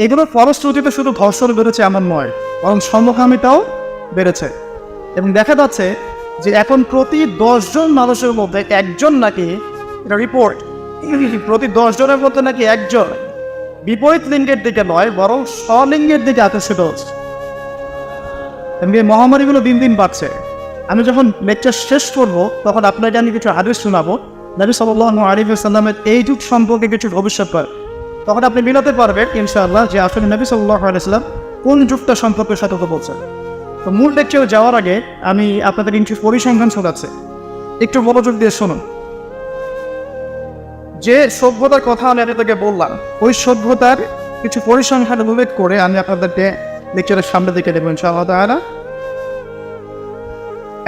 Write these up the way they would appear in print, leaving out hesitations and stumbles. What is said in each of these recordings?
এগুলোর ফলশ্রুতিতে শুধু ধর্ষণ বেড়েছে এমন নয়, বরং সমকামিতাও বেড়েছে। এবং দেখা যাচ্ছে যে এখন প্রতি 10 জন মানুষের মধ্যে একজন নাকি, এটা রিপোর্ট, প্রতি 10 জনের মধ্যে নাকি একজন বিপরীত লিঙ্গের দিকে নয় বরং স্বলিঙ্গের দিকে আকর্ষিত হচ্ছে। এমনি মহামারীগুলো দিন দিন বাড়ছে। আমি যখন লেকচার শেষ করব তখন আপনাকে আমি কিছু হাদিস শোনাবো নবী সাল্লাল্লাহু আলাইহি ওয়াসাল্লামের এই যুগ সম্পর্কে কিছু ভবিষ্যৎবাণী। তখন আপনি মিলাতে পারবেন ইনশাআল্লাহ যে আসলে নবী সাল্লাল্লাহু আলাইহি ওয়াসাল্লাম কোন যুগটা সম্পর্কে সতর্ক বলছেন। তো মূল লেকচারে যাওয়ার আগে আমি আপনাদের কিছু পরিসংখ্যান শোনাচ্ছি, একটু মনোযোগ দিয়ে শুনুন। যে সভ্যতার কথা আমি আপনাদেরকে বললাম, ওই সভ্যতার কিছু পরিসংখ্যান উল্লেখ করে আমি আপনাদেরকে লেকচারের সামনে দিকে দেবো ইনশাআল্লাহ তাআলা।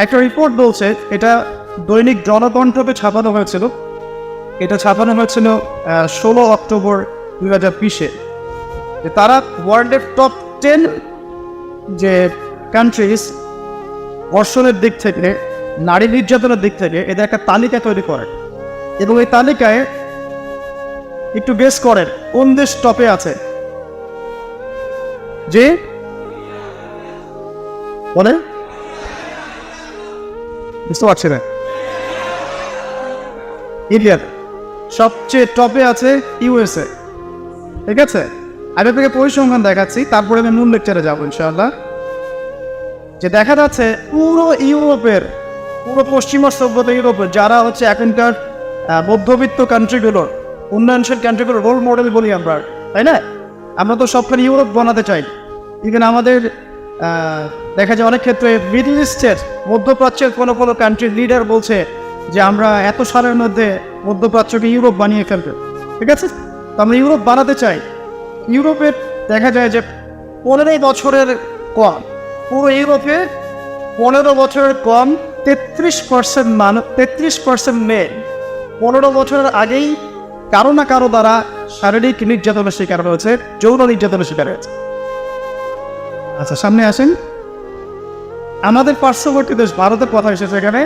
একটা রিপোর্ট বলছে, এটা দৈনিক জনকণ্ঠকে ছাপানো হয়েছিল। এটা ছাপানো হয়েছিল 16 অক্টোবর 2020-এ। যে তারা ওয়ার্ল্ডের টপ 10 যে কান্ট্রিজ ধর্ষণের দিক থেকে, নারী নির্যাতনের দিক থেকে এদের একটা তালিকা তৈরি করে, এবং এই তালিকায় একটু গেস করেন কোন দেশ টপে আছে। যে বলে বুঝতে পারছি না, ইন্ডিয়ার সবচেয়ে টপে আছে ইউএসএ। ঠিক আছে, আমি আপনাকে পরিসংখ্যান দেখাচ্ছি, তারপরে আমি মূল লেকচারে যাবো ইনশাআল্লাহ। যে দেখা যাচ্ছে পুরো ইউরোপের, পুরো পশ্চিমা সভ্যতা ইউরোপের যারা হচ্ছে এখনকার মধ্যবিত্ত কান্ট্রিগুলোর, উন্নয়নশীল কান্ট্রিগুলোর রোল মডেল বলি আমরা, তাই না? আমরা তো সবখানে ইউরোপ বানাতে চাই। ইভেন আমাদের দেখা যায় অনেক ক্ষেত্রে মিডল ইস্টের, মধ্যপ্রাচ্যের কোনো কোনো কান্ট্রির লিডার বলছে যে আমরা এত সালের মধ্যে মধ্যপ্রাচ্যকে ইউরোপ বানিয়ে ফেলবে। ঠিক আছে, তো আমরা ইউরোপ বানাতে চাই। ইউরোপের দেখা যায় যে 15 বছরের কম, পুরো ইউরোপে 15 বছরের কম 33% মানুষ, 33% মেয়ে 15 বছরের আগেই কারো না কারো দ্বারা শারীরিক নির্যাতনের শিকার হয়েছে, যৌন নির্যাতনের শিকার হয়েছে। আচ্ছা, সামনে আসেন। আমাদের পার্শ্ববর্তী দেশ ভারতের কথা এসেছে এখানে,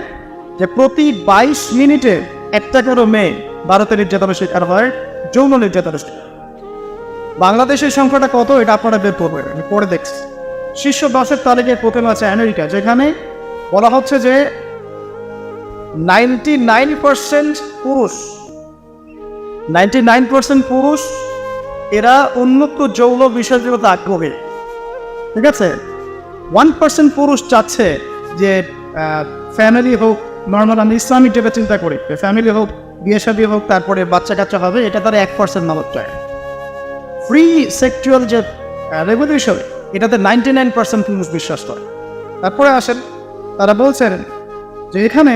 যে প্রতি 22 মিনিটে একটা করে মেয়ে ভারতের নির্যাতনের শিকার হয়, যৌন নির্যাতনের শিকার। বাংলাদেশের সংখ্যাটা কত এটা আপনারা বের করবেন, আমি পরে দেখছি। শীর্ষ 10-এর তালিকায় প্রথমে আছে আমেরিকা, যেখানে বলা হচ্ছে যে 99% পুরুষ, 99% পুরুষ এরা উন্মুক্ত যৌন বিষয়গুলোতে আগ্রহী। ঠিক আছে, 1% পুরুষ চাচ্ছে যে ফ্যামিলি হোক, নর্মাল আমি ইসলামিক টাইপে চিন্তা করি, ফ্যামিলি হোক, বিয়ে শাদী হোক, তারপরে বাচ্চা কাচ্চা হবে, এটা তারা 1% মানুষ চায়। ফ্রি সেক্সুয়াল যে রেভলিউশন, এটাতে 99% পুরুষ বিশ্বাস করে। তারপরে আসেন, তারা বলছেন যে এখানে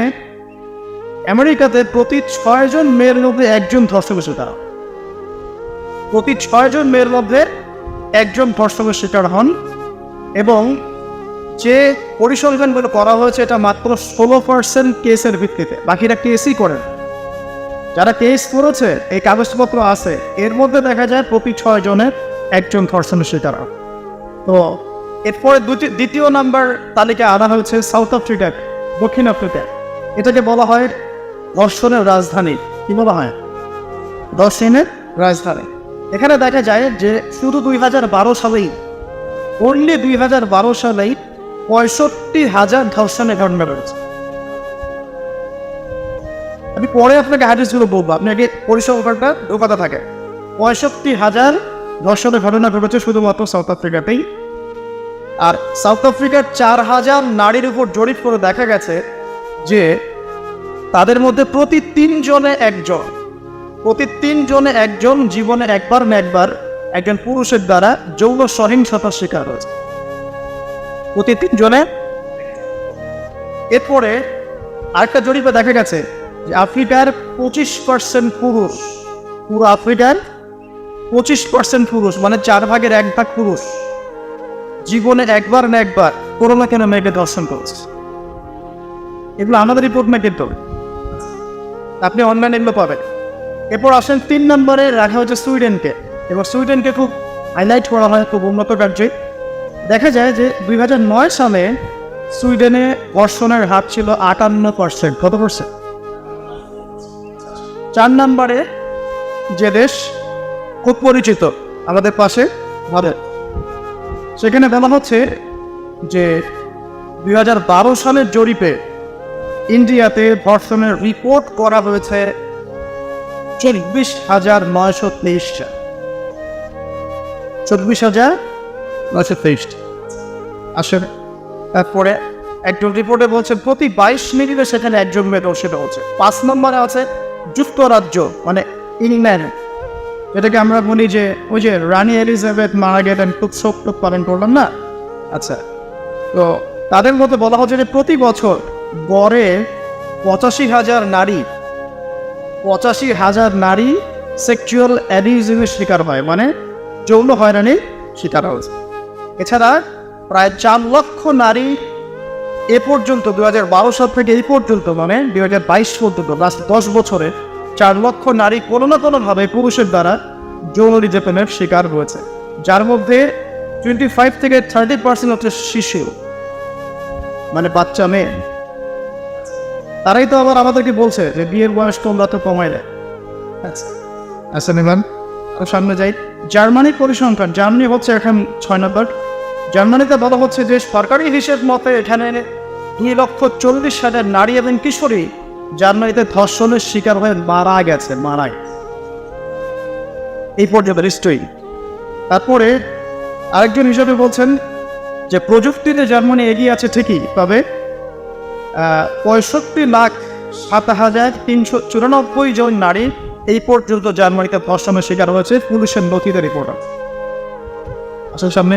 আমেরিকাতে প্রতি 6 জন মেয়ের মধ্যে একজন ধর্ষণের শিকার, প্রতি 6 জন মেয়ের মধ্যে একজন ধর্ষণের শিকার হন। এবং যে পরিসংখ্যানগুলো করা হয়েছে এটা মাত্র 16% কেসের ভিত্তিতে, বাকিরা কেসই করেন। যারা কেস করেছে, এই কাগজপত্র আছে, এর মধ্যে দেখা যায় প্রতি 6 জনের একজন ধর্ষণের শিকার। তো এরপরে দ্বিতীয় নাম্বার তালিকায় আনা হয়েছে সাউথ আফ্রিকা, দক্ষিণ আফ্রিকা। এটাকে বলা হয় ধর্ষণের রাজধানী। কি বলা হয়? ধর্ষণের রাজধানী। এখানে দেখা যায় যে শুধু 2012 সালেই, অনলি 2012 সালেই 65,000 ধর্ষণের ঘটনা রয়েছে। আমি পরে আপনাকে হাদিসগুলো বলবো, আপনি আগে পরিসংখ্যানটা ঢোকাতে থাকে। 65,000 ধর্ষণের ঘটনা ঘটেছে শুধুমাত্র সাউথ আফ্রিকাতেই। আর সাউথ আফ্রিকার 4,000 নারীর উপর জরিপ করে দেখা গেছে যে তাদের মধ্যে প্রতি 3 জনে একজন জীবনে একবার না একবার একজন পুরুষের দ্বারা যৌন সহিংসতার শিকার হয়েছে, প্রতি 3 জনে। এরপরে আরেকটা জরিপে দেখা গেছে যে আফ্রিকার 25% পুরুষ, পুরো আফ্রিকার 25% পুরুষ, মানে 4 ভাগের 1 ভাগ পুরুষ জীবনে একবার না একবার কোনো না কেন মেয়েকে ধর্ষণ করেছে। এগুলো আমাদের রিপোর্ট না, কিন্তু আপনি অনলাইনে এগুলো পাবেন। এরপর আসেন 3 নম্বরে রাখা হয়েছে সুইডেনকে, এবং সুইডেনকে খুব হাইলাইট করা হয়, খুব উন্নত কান্ট্রি। দেখা যায় যে 2009 সালে সুইডেনে ধর্ষণের হার ছিল 58%। কত পার্সেন্ট? 4 নম্বরে যে দেশ খুব পরিচিত আমাদের পাশে, ভাবে সেখানে বলা হচ্ছে যে 2012 সালের জরিপে ইন্ডিয়াতে ধর্ষণের রিপোর্ট করা হয়েছে 24,923টা। 24,923। আসলে তারপরে একজন রিপোর্টে বলছে প্রতি 22 মিনিটে সেখানে একজন মেয়ে ধর্ষিত হচ্ছে। 5 নম্বরে আছে যুক্তরাজ্য, মানে ইংল্যান্ড, যেটাকে আমরা বলি যে ওই যে রানী এলিজাবেথ মারা গেলেন, খুব শোক পালন করলাম না। আচ্ছা, তো তাদের মধ্যে বলা হচ্ছে যে প্রতি বছর গড়ে 85,000 নারী সেক্সুয়াল অ্যাবিউজের শিকার হয়, মানে যৌন হয়রানির শিকার হয়েছে। এছাড়া প্রায় 4 লক্ষ নারী এ পর্যন্ত 2012 সাল থেকে এই পর্যন্ত, মানে 2022 পর্যন্ত, লাস্ট 10 বছরে 4 লক্ষ নারী কোনো না কোনোভাবে পুরুষের দ্বারা যৌন নির্যাতনের শিকার হয়েছে, যার মধ্যে 25 থেকে 30% হচ্ছে শিশু, মানে বাচ্চা মেয়ে। তারাই তো আবার আমাদেরকে বলছে যে বিয়ের বয়স তোমরা তো কমাই দেয়। আচ্ছা নিলাম, সামনে যাই। জার্মানির পরিসংখ্যান, জার্মানি হচ্ছে এখন 6 নম্বর। জার্মানিতে বলা হচ্ছে যে সরকারি হিসেব মতে এখানে 2,40,000 নারী এবং কিশোরী জার্মানিতে ধর্ষণের শিকার হয়ে মারা গেছে। এই পর্যন্ত নিশ্চয়ই। তারপরে আরেকজন হিসাবে বলছেন যে প্রযুক্তিতে জার্মানি এগিয়ে আছে ঠিকই, তবে 65,07,394 জন নারী এই পর্যন্ত জার্মানিতে ধর্ষণের শিকার হয়েছে, পুলিশের নথিতে রিপোর্ট আছে। আসলে সামনে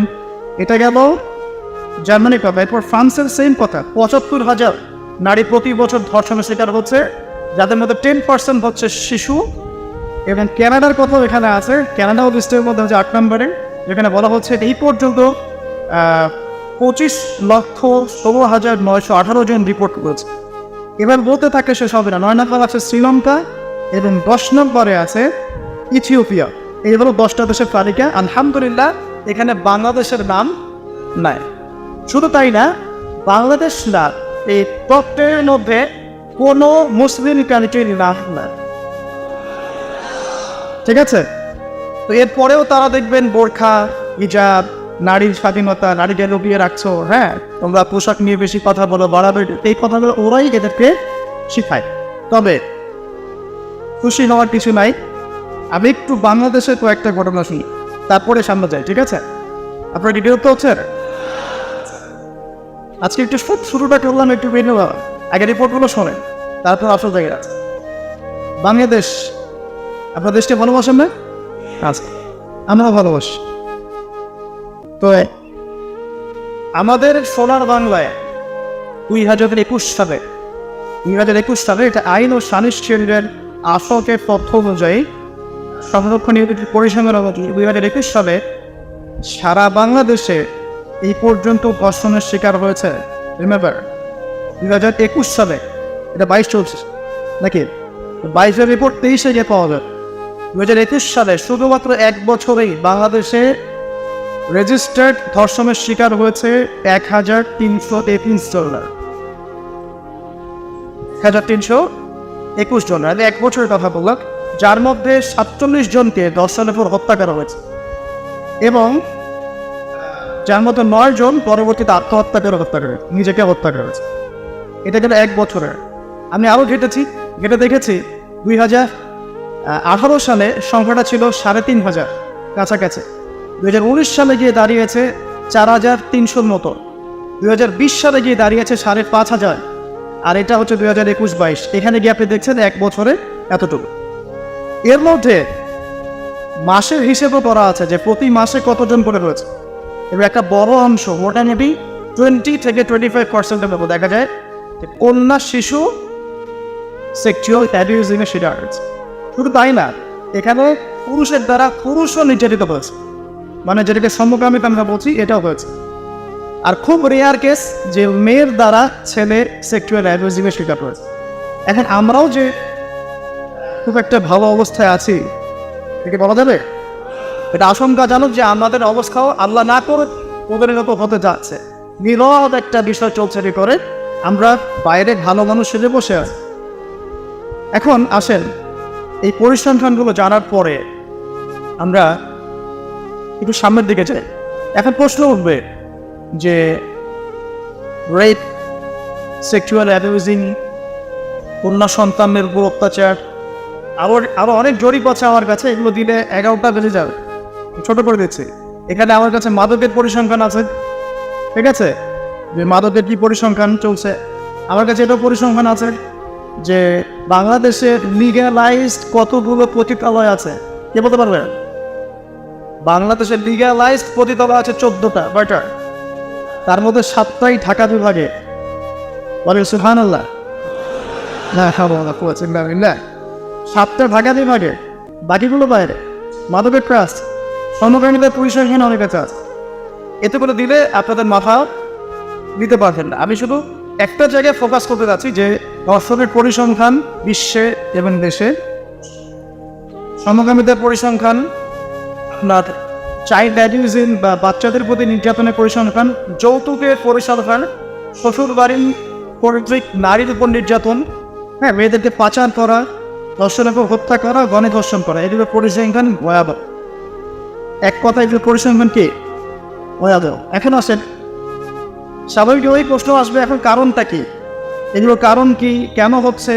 এটা গেল জার্মানি কথা। এরপর ফ্রান্সের সেম কথা, 75,000 নারী প্রতি বছর ধর্ষণের শিকার হচ্ছে, যাদের মধ্যে 10% হচ্ছে শিশু। এবং ক্যানাডার কথাও এখানে আছে, ক্যানাডাও লিস্টের মধ্যে হচ্ছে 8 নম্বরে, যেখানে বলা হচ্ছে এই পর্যন্ত 25,16,918 জন রিপোর্ট করেছে। এবার বলতে থাকে শেষ হবে না। 9 নম্বর আছে শ্রীলঙ্কা এবং 10 নম্বরে আছে ইথিওপিয়া। এই হলো 10টা দেশের তালিকা। আলহামদুলিল্লাহ এখানে বাংলাদেশের নাম নাই। শুধু তাই না, বাংলাদেশ না, এই টপ 10 এর মধ্যে কোনো মুসলিম কান্ট্রির নাম নাই। ঠিক আছে, তো এরপরেও তারা দেখবেন বোরখা, হিজাব, নারীর স্বাধীনতা, নারীকে লুকিয়ে রাখছো, হ্যাঁ তোমরা পোশাক নিয়ে বেশি কথা বলো, বাড়াবে, এই কথাগুলো ওরাই এদেরকে শিখায়। তবে খুশি হওয়ার কিছু নাই, আমি একটু বাংলাদেশের কয়েকটা ঘটনা শুনি, তারপরে সামনে যাই। ঠিক আছে, আপনার ভিডিও তো হচ্ছে আজকে একটু শুরুটা করলাম একটু ভিন্ন, আগে রিপোর্টগুলো শোনেন, তারপর আসল জায়গায় আছে। বাংলাদেশ, আপনার দেশকে ভালোবাসেন না? আচ্ছা, আমরাও ভালোবাসি। তো আমাদের সোনার বাংলায় 2021 সালে এটা আইন ও সালিশ কেন্দ্রের আসকের তথ্য অনুযায়ী সংরক্ষণ পরিসংখ্যান 2021 সালে সারা বাংলাদেশে এই পর্যন্ত ধর্ষণের শিকার হয়েছে। রিমেম্বার 2021 সালে, এটা 22 চলছে নাকি, 22-এর রিপোর্ট 23-এ গিয়ে পাওয়া যায়। 2021 সালে শুধুমাত্র 1 বছরেই বাংলাদেশে রেজিস্টার্ড ধর্ষণের শিকার হয়েছে 1,323 জন। 1,321 জন, আমি 1 বছরের কথা বললাম, যার মধ্যে 47 জনকে ধর্ষণের পর হত্যা করা হয়েছে এবং যার মধ্যে 9 জন পরবর্তীতে আত্মহত্যা করে নিজেকে হত্যা করেছে। এটা গেল 1 বছরের। আমি আরও ঘেটে দেখেছি 2018 সালে সংখ্যাটা ছিল 3,500 কাছাকাছি। 2019 সালে গিয়ে দাঁড়িয়েছে 4,300 মতো। 2020 সালে গিয়ে দাঁড়িয়েছে 5,500। আর এটা হচ্ছে 2021-22, এখানে গিয়ে আপনি দেখছেন 1 বছরে এতটুকু। এর মধ্যে মাসের হিসেবও করা আছে যে প্রতি মাসে কতজন করে রয়েছে, এবং একটা বড় অংশ, মোটামুটি 20 থেকে 25% মতো দেখা যায় যে কন্যা শিশু সেক্সুয়াল অ্যাবিউজিংয়ের শিকার হয়েছে। শুধু তাই না, এখানে পুরুষের দ্বারা পুরুষও নির্যাতিত হয়েছে, মানে যেটাকে সমকামিতা আমরা বলছি, এটাও হয়েছে। আর খুব রেয়ার কেস যে মেয়ের দ্বারা ছেলে সেক্সুয়াল অ্যাবিউজিংয়ের শিকার হয়েছে। এখন আমরাও যে খুব একটা ভালো অবস্থায় আছি এটাকে বলা যাবে? এটা আশঙ্কা জানো যে আমাদের অবস্থাও আল্লাহ না করে ওদের মতো হতে যাচ্ছে। বিরোধ একটা বিষয় চলছে করে আমরা বাইরে ভালো মানুষ সেজে বসে আছি। এখন আসেন এই পরিসংখ্যানগুলো জানার পরে আমরা একটু সামনের দিকে যাই। এখন প্রশ্ন উঠবে যে রেপ, সেক্সুয়াল অ্যাবিউজিং, কন্যা সন্তানের উপর অত্যাচার, আরও অনেক জরিপ আছে আমার কাছে, এগুলো দিলে 11টা বেজে যাবে, ছোট করে দিচ্ছি। এখানে আমার কাছে মাদকের পরিসংখ্যান আছে, ঠিক আছে, যে মাদকের কী পরিসংখ্যান চলছে। আমার কাছে এটাও পরিসংখ্যান আছে যে বাংলাদেশের লিগ্যালাইজড কতগুলো পতিতালয় আছে, কে বলতে পারবে? বাংলাদেশের লিগ্যালাইজড পতিতালয় আছে 14টা, কয়টা? তার মধ্যে 7টাই ঢাকা বিভাগে। বলে সুবহানাল্লাহ। না খাবো না, না 7টা ঢাকা বিভাগে, বাকিগুলো বাইরে। মাদকের ট্রাস্ট, সমকামীদের পরিসংখ্যান অনেক কাছে আছে। এতে করে দিলে আপনাদের মাথা দিতে পারবেন না। আমি শুধু একটা জায়গায় ফোকাস করতে যাচ্ছি যে ধর্ষণের পরিসংখ্যান বিশ্বে এবং দেশে, সমকামীদের পরিসংখ্যান, আপনার চাইল্ড অ্যাবিউজিং বা বাচ্চাদের প্রতি নির্যাতনের পরিসংখ্যান, যৌতুকের পরিসংখ্যান, শ্বশুর বাড়ির কর্তৃক নারীর উপর নির্যাতন, হ্যাঁ, মেয়েদেরকে পাচার করা, ধর্ষণের উপর হত্যা করা, গণধর্ষণ করা, এগুলো পরিসংখ্যান ভয়াবহ। এক কথা, এগুলো পরিসংখ্যান কি ভয়াবহ। এখন আসেন, স্বাভাবিক ওই প্রশ্ন আসবে, এখন কারণটা কি? এগুলো কারণ কি, কেন হচ্ছে,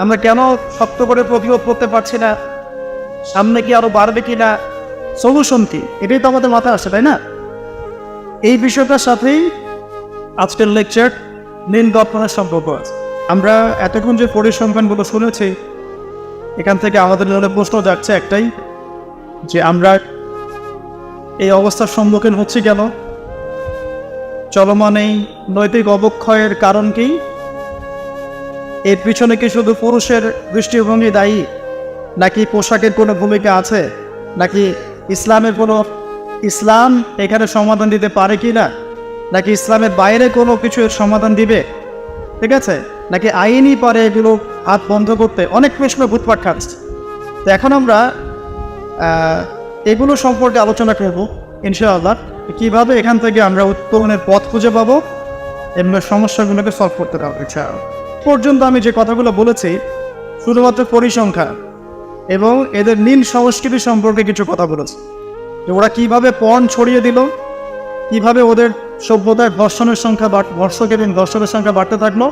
আমরা কেন শক্ত করে প্রতিরোধ করতে পারছি না, সামনে কি আরো বাড়বে কি না, সলিউশন কি, এটাই তো আমাদের মাথায় আসে, তাই না? এই বিষয়টার সাথেই আজকের লেকচার নীল দর্পণের সম্পর্ক আছে। আমরা এতক্ষণ যে পরিসংখ্যানগুলো শুনেছি, এখান থেকে আমাদের মনে প্রশ্ন যাচ্ছে একটাই, যে আমরা এই অবস্থার সম্মুখীন হচ্ছি কেন? চলমান এই নৈতিক অবক্ষয়ের কারণ কি? এর পিছনে কি শুধু পুরুষের দৃষ্টিভঙ্গি দায়ী, নাকি পোশাকের কোনো ভূমিকা আছে, নাকি ইসলাম এখানে সমাধান দিতে পারে কি না, নাকি ইসলামের বাইরে কোনো কিছু এর সমাধান দিবে, ঠিক আছে, নাকি আইনই পারে এগুলো হাত বন্ধ করতে? অনেক প্রশ্ন ঘুরপাক খাচ্ছে। তো এখন আমরা এগুলো সম্পর্কে আলোচনা করব ইনশাআল্লাহ, কীভাবে এখান থেকে আমরা উত্তরণের পথ খুঁজে পাবো এবং সমস্যাগুলোকে সলভ করতে পারবো ইনশাআল্লাহ। পর্যন্ত আমি যে কথাগুলো বলেছি শুধুমাত্র পরিসংখ্যান এবং এদের নীল সংস্কৃতি সম্পর্কে কিছু কথা বলেছি, যে ওরা কীভাবে পর্ন ছড়িয়ে দিল, কীভাবে ওদের সভ্যতায় ধর্ষণের সংখ্যা ধর্ষক এবং ধর্ষণের সংখ্যা বাড়তে থাকলো,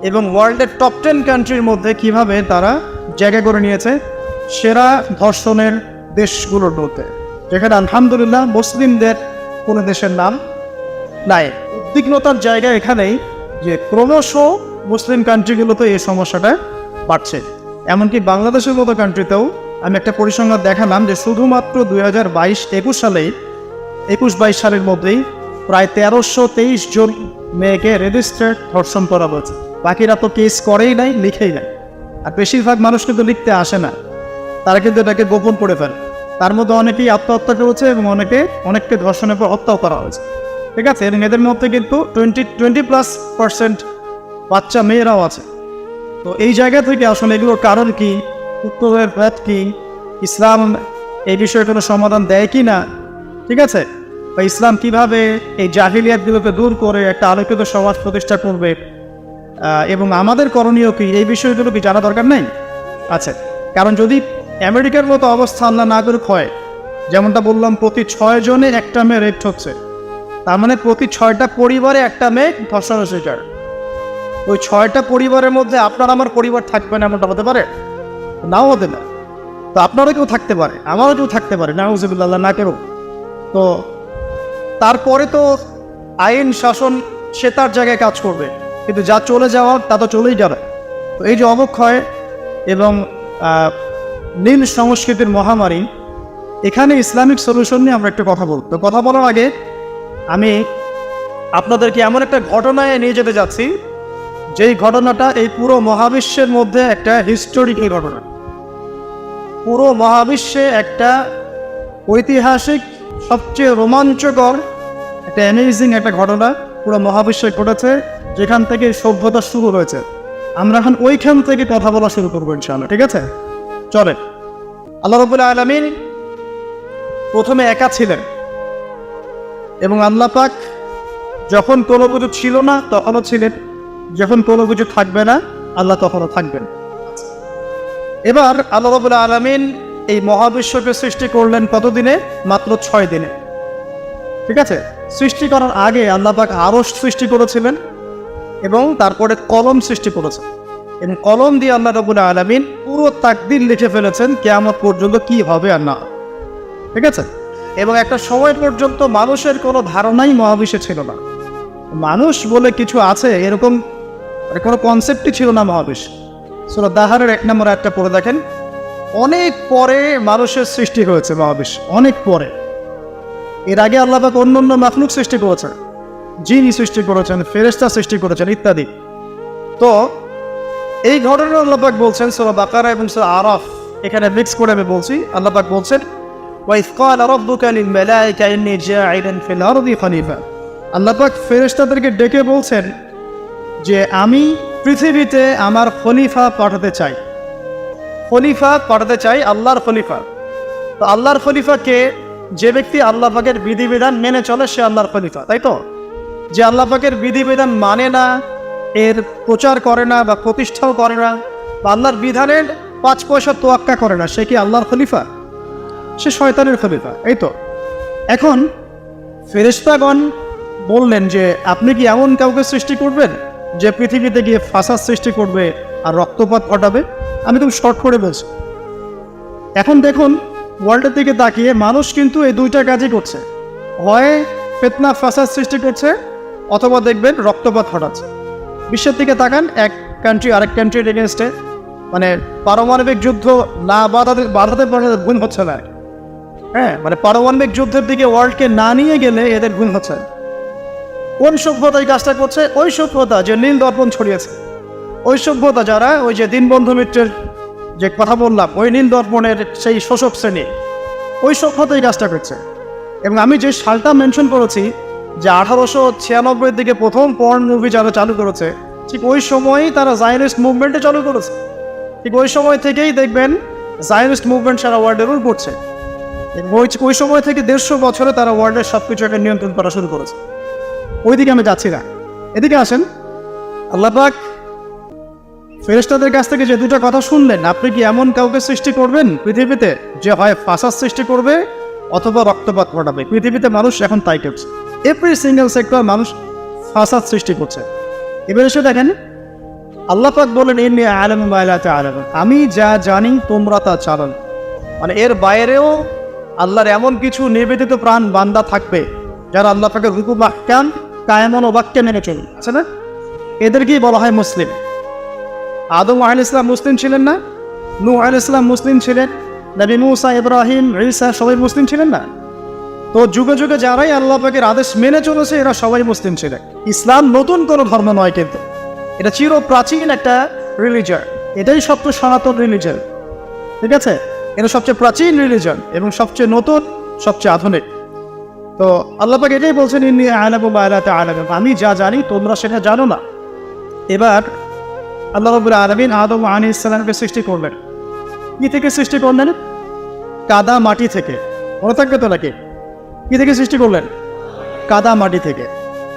এবং ওয়ার্ল্ডের টপ 10 কান্ট্রির মধ্যে কীভাবে তারা জায়গা করে নিয়েছে সেরা ধর্ষণের দেশগুলোর মধ্যে, যেখানে আলহামদুলিল্লাহ মুসলিমদের কোনো দেশের নাম নাই। উদ্বিগ্নতার জায়গা এখানেই যে ক্রমশ মুসলিম কান্ট্রিগুলোতে এই সমস্যাটা বাড়ছে। এমনকি বাংলাদেশের মতো কান্ট্রিতেও আমি একটা পরিসংখ্যান দেখালাম যে শুধুমাত্র 2022 সালের মধ্যেই প্রায় 1323 জন মেয়েকে রেজিস্টার্ড ধর্ষণ করা হয়েছে। বাকিরা তো কেস করেই নাই, লিখেই নাই। আর বেশিরভাগ মানুষ কিন্তু লিখতে আসে না, তারা কিন্তু এটাকে গোপন করে ফেলে। তার মধ্যে অনেকেই আত্মহত্যা করেছে এবং অনেককে ধর্ষণের পর হত্যাও করা হয়েছে, ঠিক আছে। এবং এদের মধ্যে কিন্তু 20+ বাচ্চা মেয়েরাও আছে। তো এই জায়গা থেকে আসলে এগুলোর কারণ কি, উত্তরের পথ কি, ইসলাম এই বিষয়ে কোনো সমাধান দেয় কি না, ঠিক আছে, বা ইসলাম কিভাবে এই জাহিলিয়াতগুলোকে দূর করে একটা আলোকিত সমাজ প্রতিষ্ঠা করবে, এবং আমাদের করণীয় কি, এই বিষয়গুলো কি জানা দরকার নেই? আচ্ছা, কারণ যদি আমেরিকার মতো অবস্থা আল্লাহ না করে হয়, যেমনটা বললাম প্রতি 6 জনে একটা মেয়ে রেপ হচ্ছে, তার মানে প্রতি 6টা পরিবারে একটা মেয়ে ধর্ষণের শিকার। ওই 6টা পরিবারের মধ্যে আপনার আমার পরিবার থাকবে না এমনটা হতে পারে? নাও হতে না। তো আপনারও কেউ থাকতে পারে, আমারও কেউ থাকতে পারে, নাউজুবিল্লাহ, না কেউ। তো তারপরে তো আইন শাসন সে তার জায়গায় কাজ করবে, কিন্তু যা চলে যাওয়ার তা তো চলেই যাবে। তো এই যে অবক্ষয় এবং নীল সংস্কৃতির মহামারী, এখানে ইসলামিক সলিউশন নিয়ে আমরা একটু কথা বলব। তো কথা বলার আগে আমি আপনাদেরকে এমন একটা ঘটনায় নিয়ে যেতে যাচ্ছি, যেই ঘটনাটা এই পুরো মহাবিশ্বের মধ্যে একটা হিস্টোরিক্যাল ঘটনা। পুরো মহাবিশ্বে একটা ঐতিহাসিক, সবচেয়ে রোমাঞ্চকর, একটা অ্যামেজিং একটা ঘটনা পুরো মহাবিশ্বে ঘটেছে, যেখান থেকে সভ্যতা শুরু হয়েছে। আমরা এখন ওইখান থেকে কথা বলা শুরু করবো ইনশাআল্লাহ, ঠিক আছে? চলে। আল্লাহ রাব্বুল আলামিন প্রথমে একা ছিলেন, এবং আল্লাহ পাক যখন কোনো কিছু ছিল না তখনও ছিলেন, যখন কোনো কিছু থাকবে না আল্লাহ তখনও থাকবেন। এবার আল্লাহ রাব্বুল আলামিন এই মহাবিশ্বকে সৃষ্টি করলেন কতদিনে? মাত্র 6 দিনে। ঠিক আছে, সৃষ্টি করার আগে আল্লাহ পাক আরশ সৃষ্টি করেছিলেন এবং তারপরে কলম সৃষ্টি করেছেন, এবং কলম দিয়ে আল্লাহ রাব্বুল আলামিন পুরো তাকদীর লিখে ফেলেছেন কিয়ামত পর্যন্ত কি হবে আর না। ঠিক আছে, এবং একটা সময় পর্যন্ত মানুষের কোনো ধারণাই মহাবিশ্বে ছিল না। মানুষ বলে কিছু আছে এরকম কোনো কনসেপ্টই ছিল না মহাবিশ্ব। সূরা দাহারের 1 নম্বর আয়াতটা পড়ে দেখেন, অনেক পরে মানুষের সৃষ্টি হয়েছে মহাবিশ্ব, অনেক পরে। এর আগে আল্লাহ পাক অন্যান্য মাখলুক সৃষ্টি করেছেন, জিন সৃষ্টি করেছেন, ফেরেশতা সৃষ্টি করেছেন ইত্যাদি। তো এই ঘটনা আল্লাহ পাক বলছেন সূরা বাকারা এবং সূরা আরাফ, এখানে মিক্স করে আমি বলছি। আল্লাহ পাক বলছেন ওয়াইজ ক্বালা রাব্বুকা লিল মালাইকা ইন্নী জাইলুন ফিল আরদি খলিফা। আল্লাহ পাক ফেরেশতাদেরকে ডেকে বলছেন যে আমি পৃথিবীতে আমার খলিফা পাঠাতে চাই। খলিফা পাঠাতে চাই, আল্লাহর খলিফা। তো আল্লাহর খলিফাকে, যে ব্যক্তি আল্লাহ পাকের বিধিবিধান মেনে চলে সে আল্লাহর খলিফা, তাই তো? যে আল্লাহ পাকের বিধিবিধান মানে না, এর প্রচার করে না বা প্রতিষ্ঠাও করে না, বা আল্লাহর বিধানের 5 পয়সা তোয়াক্কা করে না, সে কি আল্লাহর খলিফা? সে শয়তানের খলিফা, এই তো। এখন ফেরেশতাগণ বললেন যে আপনি কি এমন কাউকে সৃষ্টি করবেন যে পৃথিবীতে গিয়ে ফাসাদ সৃষ্টি করবে আর রক্তপাত ঘটাবে? আমি খুব শর্ট করে বলছি। এখন দেখুন ওয়ার্ল্ডের দিকে তাকিয়ে মানুষ কিন্তু এই দুইটা কাজই করছে, হয় ফিতনা ফাসাদ সৃষ্টি করছে অথবা দেখবেন রক্তপাত ঘটাচ্ছে। বিশ্বের দিকে তাকান, এক কান্ট্রি আরেক কান্ট্রির এগেনস্টে, মানে পারমাণবিক যুদ্ধ না বাধাতে গুণ হচ্ছে না। হ্যাঁ, মানে পারমাণবিক যুদ্ধের দিকে ওয়ার্ল্ডকে না নিয়ে গেলে এদের গুণ হচ্ছে। কোন সভ্যতা এই কাজটা করছে? ওই সভ্যতা যে নীল দর্পণ ছড়িয়েছে, ওই সভ্যতা যারা ওই যে দীনবন্ধু মিত্রের যে কথা বললাম, ওই নীল দর্পণের সেই শোষক শ্রেণী, ওই সভ্যতা এই কাজটা করছে। এবং আমি যে সালটা মেনশন করেছি যে 1896 দিকে প্রথম পর্ন মুভি যারা চালু করেছে, ঠিক ওই সময়ই তারা জায়নিস্ট মুভমেন্টে চালু করেছে। ঠিক ওই সময় থেকেই দেখবেন জায়নিস্ট মুভমেন্ট সারা ওয়ার্ল্ডে রুল করছে। ওই সময় থেকে 150 বছরে তারা ওয়ার্ল্ডের সব কিছু একটা নিয়ন্ত্রণ করা শুরু করেছে। ওইদিকে আমি যাচ্ছি না, এদিকে আসেন। আল্লাহ পাক ফেরেশতাদের কাছ থেকে যে দুটো কথা শুনলেন, আপনি কি এমন কাউকে সৃষ্টি করবেন পৃথিবীতে যে হয় ফাসাদ সৃষ্টি করবে অথবা রক্তপাত ঘটাবে? পৃথিবীতে মানুষ এখন তাই করছে, এভরি সিঙ্গেল সেক্টর মানুষ ফাসাদ সৃষ্টি করছে। এবার এসে দেখেন আল্লাহ পাক বলেন ইন্নী আ'লামু মা লা তা'লামুন, আমি যা জানি তোমরা তা জানো না। মানে এর বাইরেও আল্লাহর এমন কিছু নিবেদিত প্রাণ বান্দা থাকবে যারা আল্লাহ পাকের হুকুম আহকাম কায়েমন বাক্যে মেনে চলে, আছে না? এদেরকেই বলা হয় মুসলিম। আদম আলাইহিস সালাম মুসলিম ছিলেন না? নূহ আলাইহিস সালাম মুসলিম ছিলেন, নবী মুসা, ইব্রাহিম, ঈসা সবাই মুসলিম ছিলেন না? তো যুগে যুগে যারাই আল্লাহ পাকের আদেশ মেনে চলেছে এরা সবাই মুসলিম ছিলেন। ইসলাম নতুন কোনো ধর্ম নয়, কিন্তু এটা চির প্রাচীন একটা রিলিজন। এটাই সবচেয়ে সনাতন রিলিজন, ঠিক আছে? এটা সবচেয়ে প্রাচীন রিলিজন এবং সবচেয়ে নতুন, সবচেয়ে আধুনিক। তো আল্লাহ পাক এটাই বলছেন ইন্নী আ'লামু মা লা তা'লামুন, আমি যা জানি তোমরা সেটা জানো না। এবার আল্লাহ রাব্বুল আলামিন আদম আলাইহিস সালামকে সৃষ্টি করলেন। কি থেকে সৃষ্টি করলেন? কাদা মাটি থেকে। মনে থাকবে তো নাকি? কি থেকে সৃষ্টি করলেন? কাদা মাটি থেকে।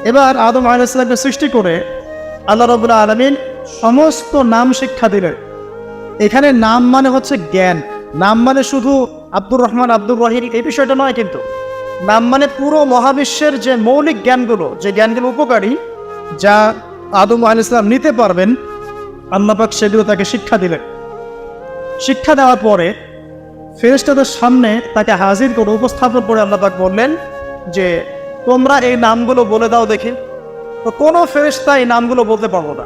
এবার আদম আলাইহিস সালামকে সৃষ্টি করে আল্লাহ রাব্বুল আলামিন সমস্ত নাম শিক্ষা দিলেন। এখানে নাম মানে হচ্ছে জ্ঞান, নাম মানে শুধু আব্দুর রহমান, আব্দুর রহিম এই বিষয়টা নয়, কিন্তু নাম মানে পুরো মহাবিশ্বের যে মৌলিক জ্ঞানগুলো, যে জ্ঞানগুলো উপকারী, যা আদম আলাইহিস সালাম নিতে পারবেন, আল্লাহ পাক সেগুলো তাকে শিক্ষা দিলেন। শিক্ষা দেওয়ার পরে ফেরেশতাদের সামনে তাকে হাজির করে উপস্থাপন করে আল্লাহ পাক বললেন যে তোমরা এই নামগুলো বলে দাও দেখি। তো কোনো ফেরেশতা এই নামগুলো বলতে পারবো না।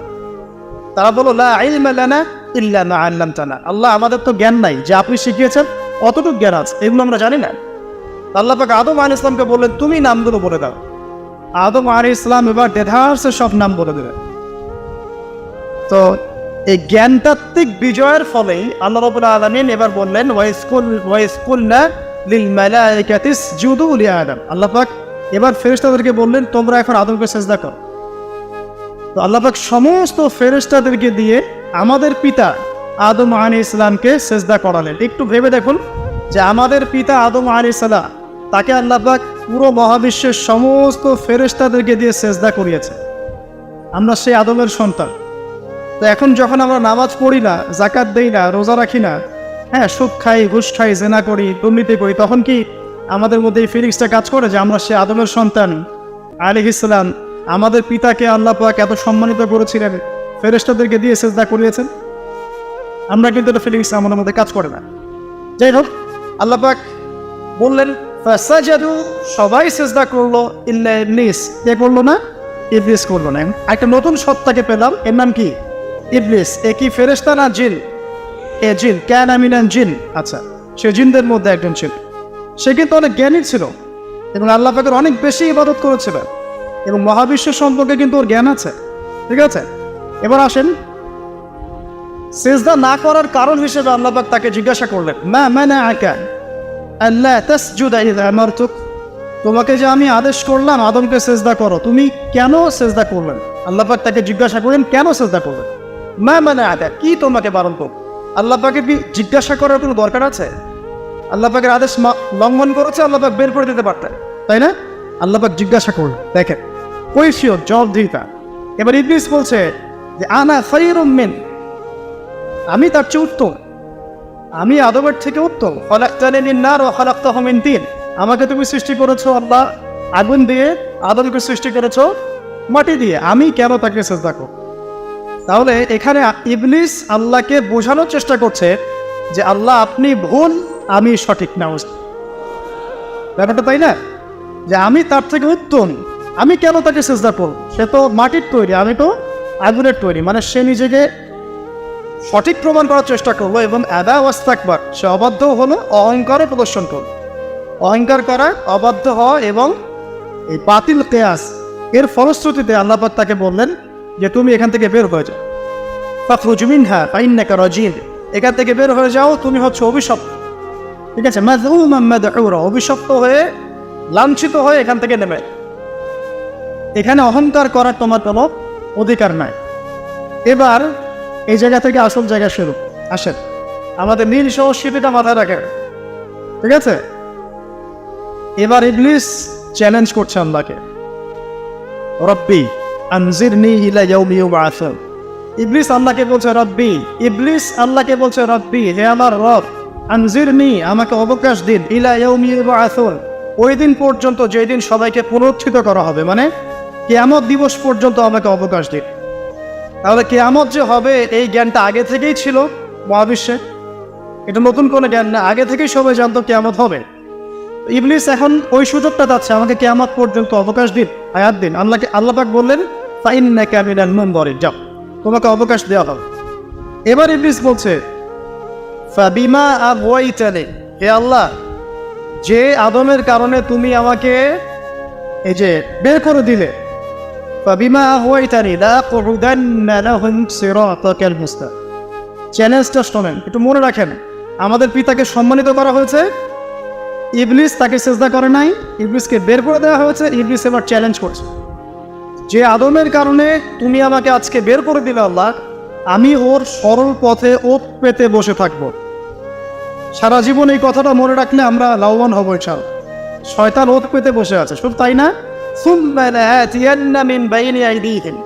তারা বলল লা ইলমা লানা ইল্লা মা আল্লামতানা, আল্লাহ আমাদের তো জ্ঞান নাই, যে আপনি শিখিয়েছেন অতটুকু জ্ঞান আছে, এগুলো আমরা জানি না। আল্লাহ পাক আদম আলাইহিস সালামকে বললেন তুমি নামগুলো বলে দাও। আদম আলাইহিস সালাম এবার দেধারসে সব নাম বলে দিলেন। তো এই জ্ঞানতাত্ত্বিক বিজয়ের ফলেই আল্লাহ রাব্বুল আলামিন এবার বললেন ওয়াইসকুলনা লিল মালাইকাতি ইসজুদু লি আদম। আল্লাহ পাক এবার ফেরেশতাদেরকে বললেন তোমরা এখন আদমকে সিজদা করো। তো আল্লাহ পাক সমস্ত ফেরেশতাদেরকে দিয়ে আমাদের পিতা আদম আলাইহিস সালামকে সিজদা করালেন। একটু ভেবে দেখুন যে আমাদের পিতা আদম আলাইহিস সালাম, তাকে আল্লাহ পাক পুরো মহাবিশ্বের সমস্ত ফেরেশতাদেরকে দিয়ে সিজদা করিয়েছে। আমরা সেই আদমের সন্তান। তো এখন যখন আমরা নামাজ পড়ি না, যাকাত দেই না, রোজা রাখি না, হ্যাঁ, সুদ খাই, ঘুষ খাই, জেনা করি, দুর্নীতি করি, তখন কি আমাদের মধ্যে এই ফিলিংসটা কাজ করে যে আমরা সে আদমের সন্তান আলাইহিস সালাম, আমাদের পিতাকে আল্লাহ পাক এত সম্মানিত করেছিলেন, ফেরেশতাদেরকে দিয়ে সিজদা করিয়েছেন? আমরা কিন্তু এটা ফিলিংস আমাদের মধ্যে কাজ করে না। যাই হোক, আল্লাহ পাক বললেন ফাসাজাদু, সবাই সিজদা করলো ইল্লা ইবলিস। কে করলো না? ইবলিস করলো না। একটা নতুন সত্তাকে পেলাম, এর নাম কি? ইবলিস। এ কি ফেরেশতা না জিন? এ জিন। কানা মিনাল জিন। আচ্ছা, সে জিনদের মধ্যে একজন ছিল। সে কিন্তু অনেক জ্ঞানী ছিল এবং আল্লাহ পাকের অনেক বেশি ইবাদত করেছিল এবং মহাবিশ্ব সম্পর্কে কিন্তু ওর জ্ঞান আছে। ঠিক আছে, এবার আসেন, সিজদা না করার কারণ হিসেবে আল্লাহ পাক তাকে জিজ্ঞাসা করলেন, মা মানাআকা আল্লা তাসজুদা ইযা আমারতুক, তোমাকে যে আমি আদেশ করলাম আদমকে সিজদা করো, তুমি কেন সিজদা করলেন? আল্লাহ পাক তাকে জিজ্ঞাসা করলেন কেন সিজদা করলেন। মা মানাআকা, কি তোমাকে বারণ করব? আল্লাহ পাকের কি জিজ্ঞাসা করার কোনো দরকার আছে? আল্লাহ পাকের আদেশ লঙ্ঘন করেছে, আল্লাহ পাক বের করে দিতে পারতেন, তাই না? আল্লাহ পাক জিজ্ঞাসা করলেন, দেখেন কৈফিয়ত, জবাবদিহিতা। এবার ইবলিস বলছে যে আনা খায়রুম মিন, আমি তার চেয়ে উত্তম, আমি আদমের থেকে উত্তম। খলাকতানি মিন নার ওয়া খলাকতাহু মিন তিন, আমাকে তুমি সৃষ্টি করেছো আল্লাহ আগুন দিয়ে, আদমকে সৃষ্টি করেছো মাটি দিয়ে, আমি কেন তাকে সিজদা করব? তাহলে এখানে ইবলিস আল্লাহকে বোঝানোর চেষ্টা করছে যে আল্লাহ আপনি ভুল, আমি সঠিক না। ব্যাপারটা তাই না? যে আমি তার থেকে উত্তম, আমি কেন তাকে সিজদা করব? সে তো মাটির তৈরি, আমি তো আগুনের তৈরি। মানে সে নিজেকে সঠিক প্রমাণ করার চেষ্টা করলো এবং আদা ওয়াস্তাকবার, সে অবাধ্য হলো, অহংকারে প্রদর্শন করলো। অহংকার করা, অবাধ্য হওয়া এবং এই বাতিল কিয়াস, এর ফলশ্রুতিতে আল্লাহ পাক তাকে বললেন যে তুমি এখান থেকে বের হয়ে যাও, ফাখরুজ মিনহা ফাইন্নাকা রাজিম, এখান থেকে বের হয়ে যাও, তুমি হচ্ছে অভিশপ্ত। ঠিক আছে, মাযউমান মাদউরা, অভিশপ্ত হয়ে, লাঞ্ছিত হয়ে এখান থেকে নেমে। এখানে অহংকার করার তোমার কোনো অধিকার নাই। এবার এই জায়গা থেকে আসল জায়গা শুরু। আসেন, আমাদের নীল সংস্কৃতিটা মাথায় রাখে। ঠিক আছে, এবার ইবলিস চ্যালেঞ্জ করছে আল্লাহকে, রব্বি আনজিরনি ইলা ইয়াউমি ইউবআসুন। ইবলিস আল্লাহকে বলছে রব্বি, ইবলিস আল্লাহকে বলছে রব্বি, হে আমার রব, আনজিরনি, আমাকে অবকাশ দিন, ইলা ইয়াউমি ইউবআসুন, ওই দিন পর্যন্ত যেই দিন সবাইকে পুনরুত্থিত করা হবে, মানে কিয়ামত দিবস পর্যন্ত আমাকে অবকাশ দিন। তাহলে কিয়ামত যে হবে এই জ্ঞানটা আগে থেকেই ছিল মহাবিশ্বে, এটা নতুন কোনো জ্ঞান না, আগে থেকেই সবাই জানতো কিয়ামত হবে। ইবলিস এখন ওই সুযোগটা যাচ্ছে, আমাকে কিয়ামত পর্যন্ত অবকাশ দিন, হায়াত দিন। আল্লাহ পাক বললেন ফাইন্নাকা মিনাল মুনযারিন, যাও, তোমাকে অবকাশ দেওয়া হবে। এবার ইবলিস বলছে ফাবিমা আগওয়াইতানি, হে আল্লাহ, যে আদমের কারণে তুমি আমাকে এই যে বের করে দিলে, ফাবিমা আগওয়াইতানি লা কুদান্না লাহুম সিরাতাকাল মুস্তাকিম। চ্যালেঞ্জটা শোনেন, একটু মনে রাখেন, আমাদের পিতাকে সম্মানিত করা হয়েছে, ইবলিস তাকে সিজদা করে নাই, ইবলিসকে বের করে দেওয়া হয়েছে। ইবলিস এবার চ্যালেঞ্জ করছে, যে আদমের কারণে তুমি আমাকে আজকে বের করে দিলে আল্লাহ, আমি ওর সরল পথে ওত পেতে বসে থাকবো। সারা জীবন এই কথাটা মনে রাখলে আমরা লাভবান হব ইনশাআল্লাহ। শয়তান ওত পেতে বসে আছে, শুধু তাই না, সুম্মা লাআতিয়ান্না মিন বাইনি আইদিহিম,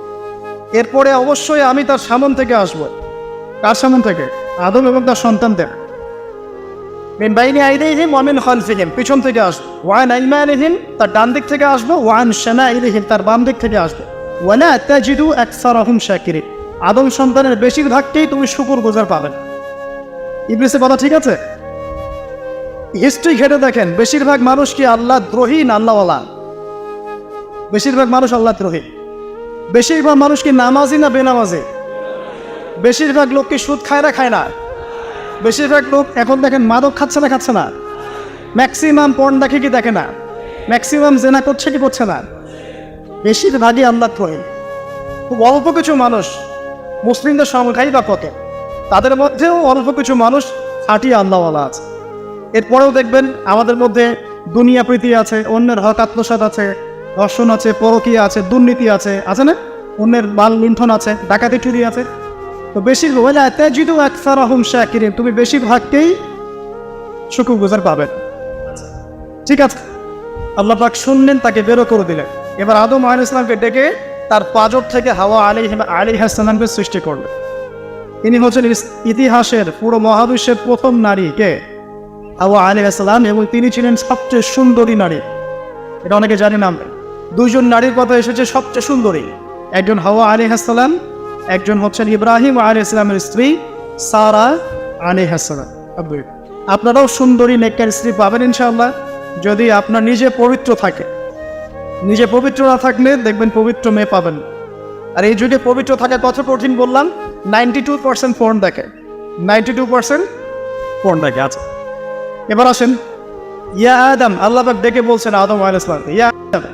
এরপরে অবশ্যই আমি তার সামন থেকে আসবো। কার সামন থেকে? আদম এবং তার সন্তানদের। মিন বাইনি আইদিহিম ওয়া মিন খালফিহিম, পিছন থেকে আসবো। ওয়া আন আইমানিহিম, তার ডান দিক থেকে আসবো। ওয়া আন শামাইলিহিম, তার বাম দিক থেকে আসবো। ওয়া লা তাজিদু আকসারাহুম শাকিরিন, আদম সন্তানের বেশিরভাগকেই তুমি শুকরগুজার পাবেন। ইবলিসের কথা ঠিক আছে? হিস্ট্রি ঘেটে দেখেন, বেশিরভাগ মানুষ কি আল্লাহ দ্রোহী না আল্লাহওয়ালা? বেশিরভাগ মানুষ আল্লাহ দ্রোহী। বেশিরভাগ মানুষ কি নামাজি না বেনামাজি? বেশিরভাগ লোক কি সুদ খায় না খায় না? বেশিরভাগ লোক এখন দেখেন মাদক খাচ্ছে না খাচ্ছে না? ম্যাক্সিমাম পর্ন দেখে কি দেখে না? ম্যাক্সিমাম জেনা করছে কি করছে না? বেশিরভাগই আল্লাহ দ্রোহী। খুব অল্প কিছু মানুষ, মুসলিমদের সংখ্যাই বা কত, তাদের মধ্যেও অল্প কিছু মানুষ খাঁটি আল্লাহওয়ালা আছে। এরপরেও দেখবেন আমাদের মধ্যে দুনিয়া প্রীতি আছে, অন্যের হক আত্মসাৎ আছে, ধর্ষণ আছে, পরকীয়া আছে, দুর্নীতি আছে, আছে না? অন্যের মাল লুণ্ঠন আছে, ডাকাতি চুরি আছে। তো বেশিরভাগ তুমি বেশিরভাগকেই শুকরগুজার পাবেন। ঠিক আছে, আল্লাহ পাক শুনলেন, তাকে বেরো করে দিলেন। এবার আদম আলাইহিস সালামকে ডেকে তার পাজর থেকে হাওয়া আলাইহিস সালামকে সৃষ্টি করলেন। ইনি হচ্ছেন ইতিহাসের পুরো মহাবিশ্বের প্রথম নারী কে? হাওয়া আলাইহিস সালাম, এবং তিনি ছিলেন সবচেয়ে সুন্দরী নারী। এটা অনেকে জানি না। দুইজন নারীর কথা এসেছে সবচেয়ে সুন্দরী, একজন হাওয়া আলাইহিস সালাম, একজন হচ্ছেন ইব্রাহিম আলাইহিস সালামের স্ত্রী সারা আলাইহিস সালাম। আপনারাও সুন্দরী নেককার স্ত্রী পাবেন ইনশাআল্লাহ, যদি আপনার নিজে পবিত্র থাকে। নিজে পবিত্র না থাকলে দেখবেন পবিত্র মেয়ে পাবেন। আর এই যুগে পবিত্র থাকা কত কঠিন বললাম, 92% ফোন দেখে, 92% ফোন দেখে। আচ্ছা, এবার আসেন, ইয়া আদম, আল্লাহ পাক ডেকে বলছেন আদম আলাইহিস সালাম, ইয়া আদম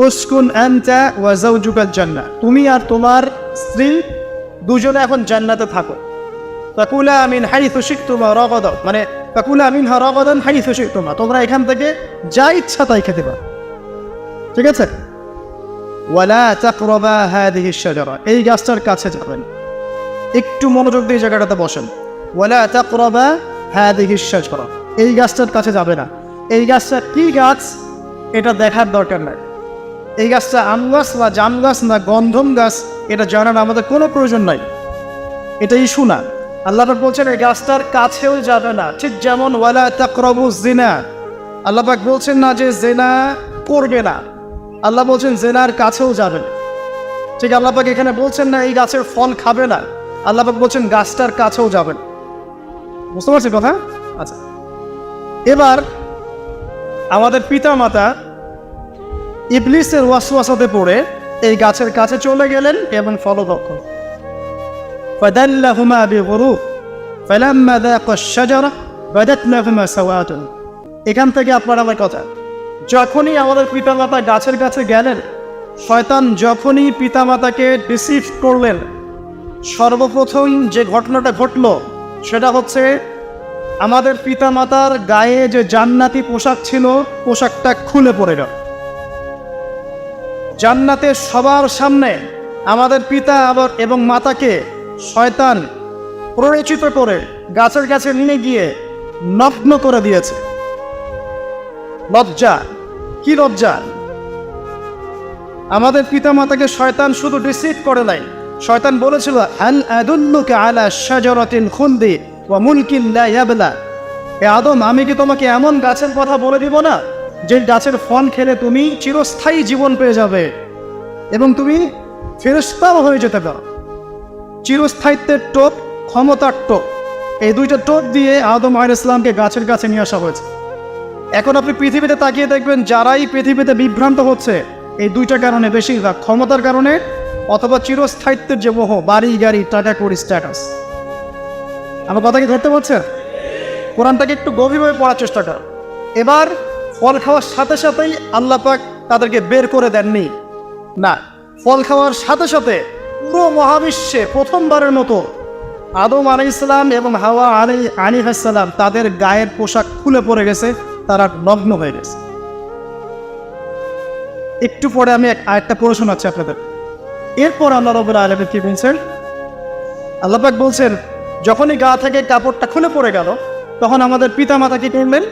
উসকুন আনতা ওয়া যাওজুকাল জান্নাহ, তুমি আর তোমার স্ত্রী দুজনে এখন জান্নাতে থাকো। ফাকুলা মিন হাইথু শিকতুমা রাগাদা, মানে ফাকুলা মিনহা রাগাদান হাইথু শিকতুমা, তোমরা এখান থেকে যা ইচ্ছা তাই খেতে পারো, ঠিক আছে? ওয়ালা তাকরাবা হাদিহি শাজারা, এই গাছটার কাছে যাবেন। একটু মনোযোগ দিয়ে জায়গাটাতে বসেন। ওয়ালা তাকরাবা হাদিহি শাজারা, এই গাছটার কাছে যাবে না। এই গাছটা কি গাছ এটা দেখার দরকার নাই। এই গাছটা আম গাছ না জাম গাছ না গন্ধম গাছ এটা জানার আমাদের কোনো প্রয়োজন নাই। এটা ইস্যু না। আল্লাহ পাক বলছেন এই গাছটার কাছেও যাবে না। ঠিক যেমন ওয়ালা তাকরাবু জিনা, আল্লাহ পাক বলছেন না যে জিনা করবে না, আল্লাহ বলছেন জিনার কাছেও যাবে না। ঠিক আল্লাহ পাক এখানে বলছেন না এই গাছের ফল খাবে না, আল্লাহ পাক বলছেন গাছটার কাছেও যাবেন। বুঝতে পারছি কথা? আচ্ছা, এবার আমাদের পিতা মাতা ইবলিসের ওয়াসওয়াসাতে পড়ে এই গাছের কাছে চলে গেলেন এবং ফলভক্ষণ। ফাদাল্লাহুমা বিগুরুর ফালাম্মা যাকা আশ-শাজারা বাদাত লাহুমা সাওয়াতুন। এখান থেকে আপনার আমার কথা, যখনই আমাদের পিতামাতা গাছের কাছে গেলেন, শয়তান যখনই পিতামাতাকে ডিসিভ করলেন, সর্বপ্রথম যে ঘটনাটা ঘটল সেটা হচ্ছে আমাদের পিতামাতার গায়ে যে জান্নাতি পোশাক ছিল পোশাকটা খুলে পড়ে গেল। জান্নাতে সবার সামনে আমাদের পিতা আবার এবং মাতাকে শয়তান প্ররোচিত করে গাছের কাছে নিয়ে গিয়ে নগ্ন করে দিয়েছে। লজ্জা, কি লজ্জা! আমাদের পিতা মাতাকে শয়তান শুধু ডিসিভ করে নাই, শয়তান বলেছিল হাল আদুল্লুকা আলা শাজারাতিল খুলদি ওয়া মুলকিন লা ইয়াবলা, এ আদম আমি কি তোমাকে এমন গাছের কথা বলে দিব না যে গাছের ফল খেলে তুমি চিরস্থায়ী জীবন পেয়ে যাবে এবং তুমি ফেরেশতাও হয়ে যেতে পারো। চিরস্থায়িত্বের টোপ, ক্ষমতার টোপ, এই দুইটা টোপ দিয়ে আদম আলাইহিস সালামকে গাছের কাছে নিয়ে আসা হয়েছে। এখন আপনি পৃথিবীতে তাকিয়ে দেখবেন যারাই পৃথিবীতে বিভ্রান্ত হচ্ছে এই দুইটা কারণে, বেশিরভাগ ক্ষমতার কারণে অথবা চিরস্থায়িত্বের যে মোহ, বাড়ি গাড়ি টাকা কড়ি স্ট্যাটাস। আমার কথা কি ধরতে পারছে? কোরআনটাকে একটু গভীরভাবে পড়ার চেষ্টা কর। এবার ফল খাওয়ার সাথে সাথেই আল্লাহ পাক তাদেরকে বের করে দেননি, না, ফল খাওয়ার সাথে সাথে পুরো মহাবিশ্বে প্রথমবারের মতো আদম আলাইহিস সালাম এবং হাওয়া আলাইহিস সালাম তাদের গায়ের পোশাক খুলে পড়ে গেছে, তারা নগ্ন হয়ে গেছে। একটু পরে আমি আরেকটা পড়ে শোনাচ্ছি আপনাদের। এরপর আল্লাহ রাব্বুল আলামিন কি বলছেন? আল্লাহ পাক বলছেন যখনই গা থেকে কাপড়টা খুলে পড়ে গেল তখন আমাদের পিতা মাতা কি করলেন?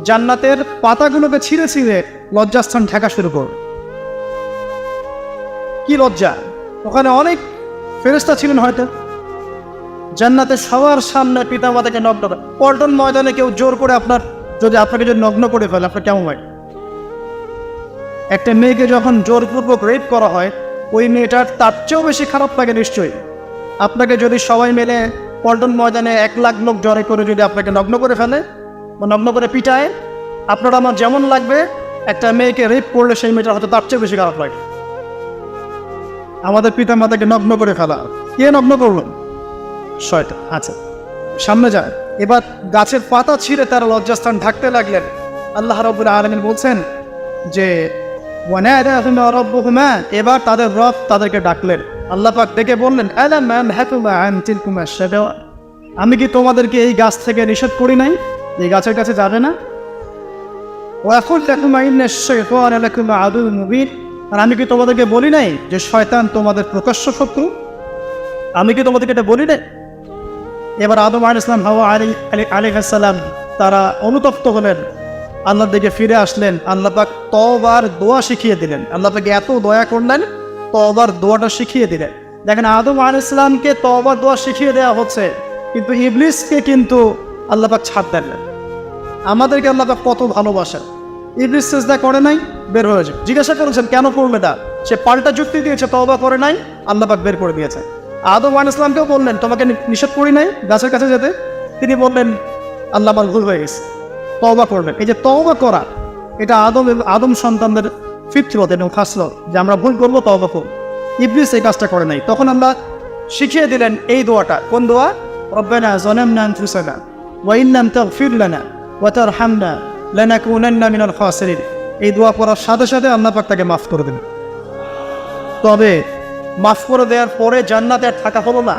জান্নাতের পাতাগুলোকে ছিঁড়ে ছিঁড়ে লজ্জাস্থান ঢাকা শুরু করবে। কি লজ্জা! ওখানে অনেক ফেরেশতা ছিলেন হয়তো। জান্নাতে সবার সামনে পিতা মাতাকে নগ্ন, পল্টন ময়দানে কেউ জোর করে আপনাকে যদি নগ্ন করে ফেলে আপনার কেমন হয়? একটা মেয়েকে যখন জোরপূর্বক রেপ করা হয় ওই মেয়েটার তার চেয়েও বেশি খারাপ লাগে নিশ্চয়ই। আপনাকে যদি সবাই মিলে পল্টন ময়দানে 1 লাখ লোক জড়ো করে যদি আপনাকে নগ্ন করে ফেলে বা নগ্ন করে পিটায়, আপনার আমার যেমন লাগবে, একটা মেয়েকে রেপ করলে সেই মেয়েটার হয়তো তার চেয়ে বেশি খারাপ লাগে। আমাদের পিতা মাতাকে নগ্ন করে ফেলা, কে নগ্ন করলেন? শয়তান। আচ্ছা, সামনে যায়। এবার গাছের পাতা ছিঁড়ে তারা লজ্জাস্থান ঢাকতে লাগলেন। আল্লাহ রাব্বুল আলামিন বলছেন যে ওয়ানাদাহুমা রাব্বুহুমা, এবার তাদের রব তাদেরকে ডাকলেন। আল্লাহ পাক ডেকে বললেন আলাম আনহাকুমা আন তিলকুমা শাজারা, আমি কি তোমাদেরকে এই গাছ থেকে নিষেধ করি নাই, এই গাছের কাছে যাবে না? ওয়া কুল লাকুমা ইন্নাশ শাইতানা লাকুমা আদুউম মুবিন, আর আমি কি তোমাদেরকে বলি নাই যে শয়তান তোমাদের প্রকাশ্য শত্রু? আমি কি তোমাদেরকে এটা বলি নাই? এবার আদম আলাইহিস সালাম, হাওয়া আলাইহিস সালাম তারা অনুতপ্ত হলেন, আল্লাহর দিকে ফিরে আসলেন। আল্লাহ পাক তওবার দোয়া শিখিয়ে দিলেন। আল্লাহ পাক এত দয়া করলেন, তওবার দোয়াটা শিখিয়ে দিলেন দেখেন আদম আলাইহিস সালামকে তওবার দোয়া শিখিয়ে দেওয়া হচ্ছে, কিন্তু ইবলিসকে কিন্তু আল্লাহ পাক ছাড় দেন না। আমাদেরকে আল্লাহ পাক কত ভালোবাসেন। ইবলিস সিজদা করে নাই, বের হয়ে যায়। জিজ্ঞাসা করেছেন কেন করলে না, সে পাল্টা যুক্তি দিয়েছে, তওবা করে নাই, আল্লাহ পাক বের করে দিয়েছে। আদম আলাইহিস সালামকেও বললেন তোমাকে নিষেধ করি নাই গাছের কাছে যেতে, তিনি বললেন আল্লাহ আমার ভুল হয়ে গেছে, তওবা করলেন। এই যে তওবা করা, এটা আদম সন্তানদের ফিতরত এবং খাসলত, যে আমরা ভুল করবো তওবা করব। ইবলিস এই কাজটা করে নাই। তখন আল্লাহ শিখিয়ে দিলেন এই দোয়াটা। কোন দোয়া? রব্বানা যালামনা আনফুসানা ওয়া ইন লাম তাগফির লানা ওয়া তারহামনা লানাকুনান্না মিনাল খাসিরিন। এই দোয়া পড়ার সাথে সাথে আল্লাহ পাক তাকে মাফ করে দেন। তবে মাফ করে দেওয়ার পরে জান্নাতে আর থাকা হলো না,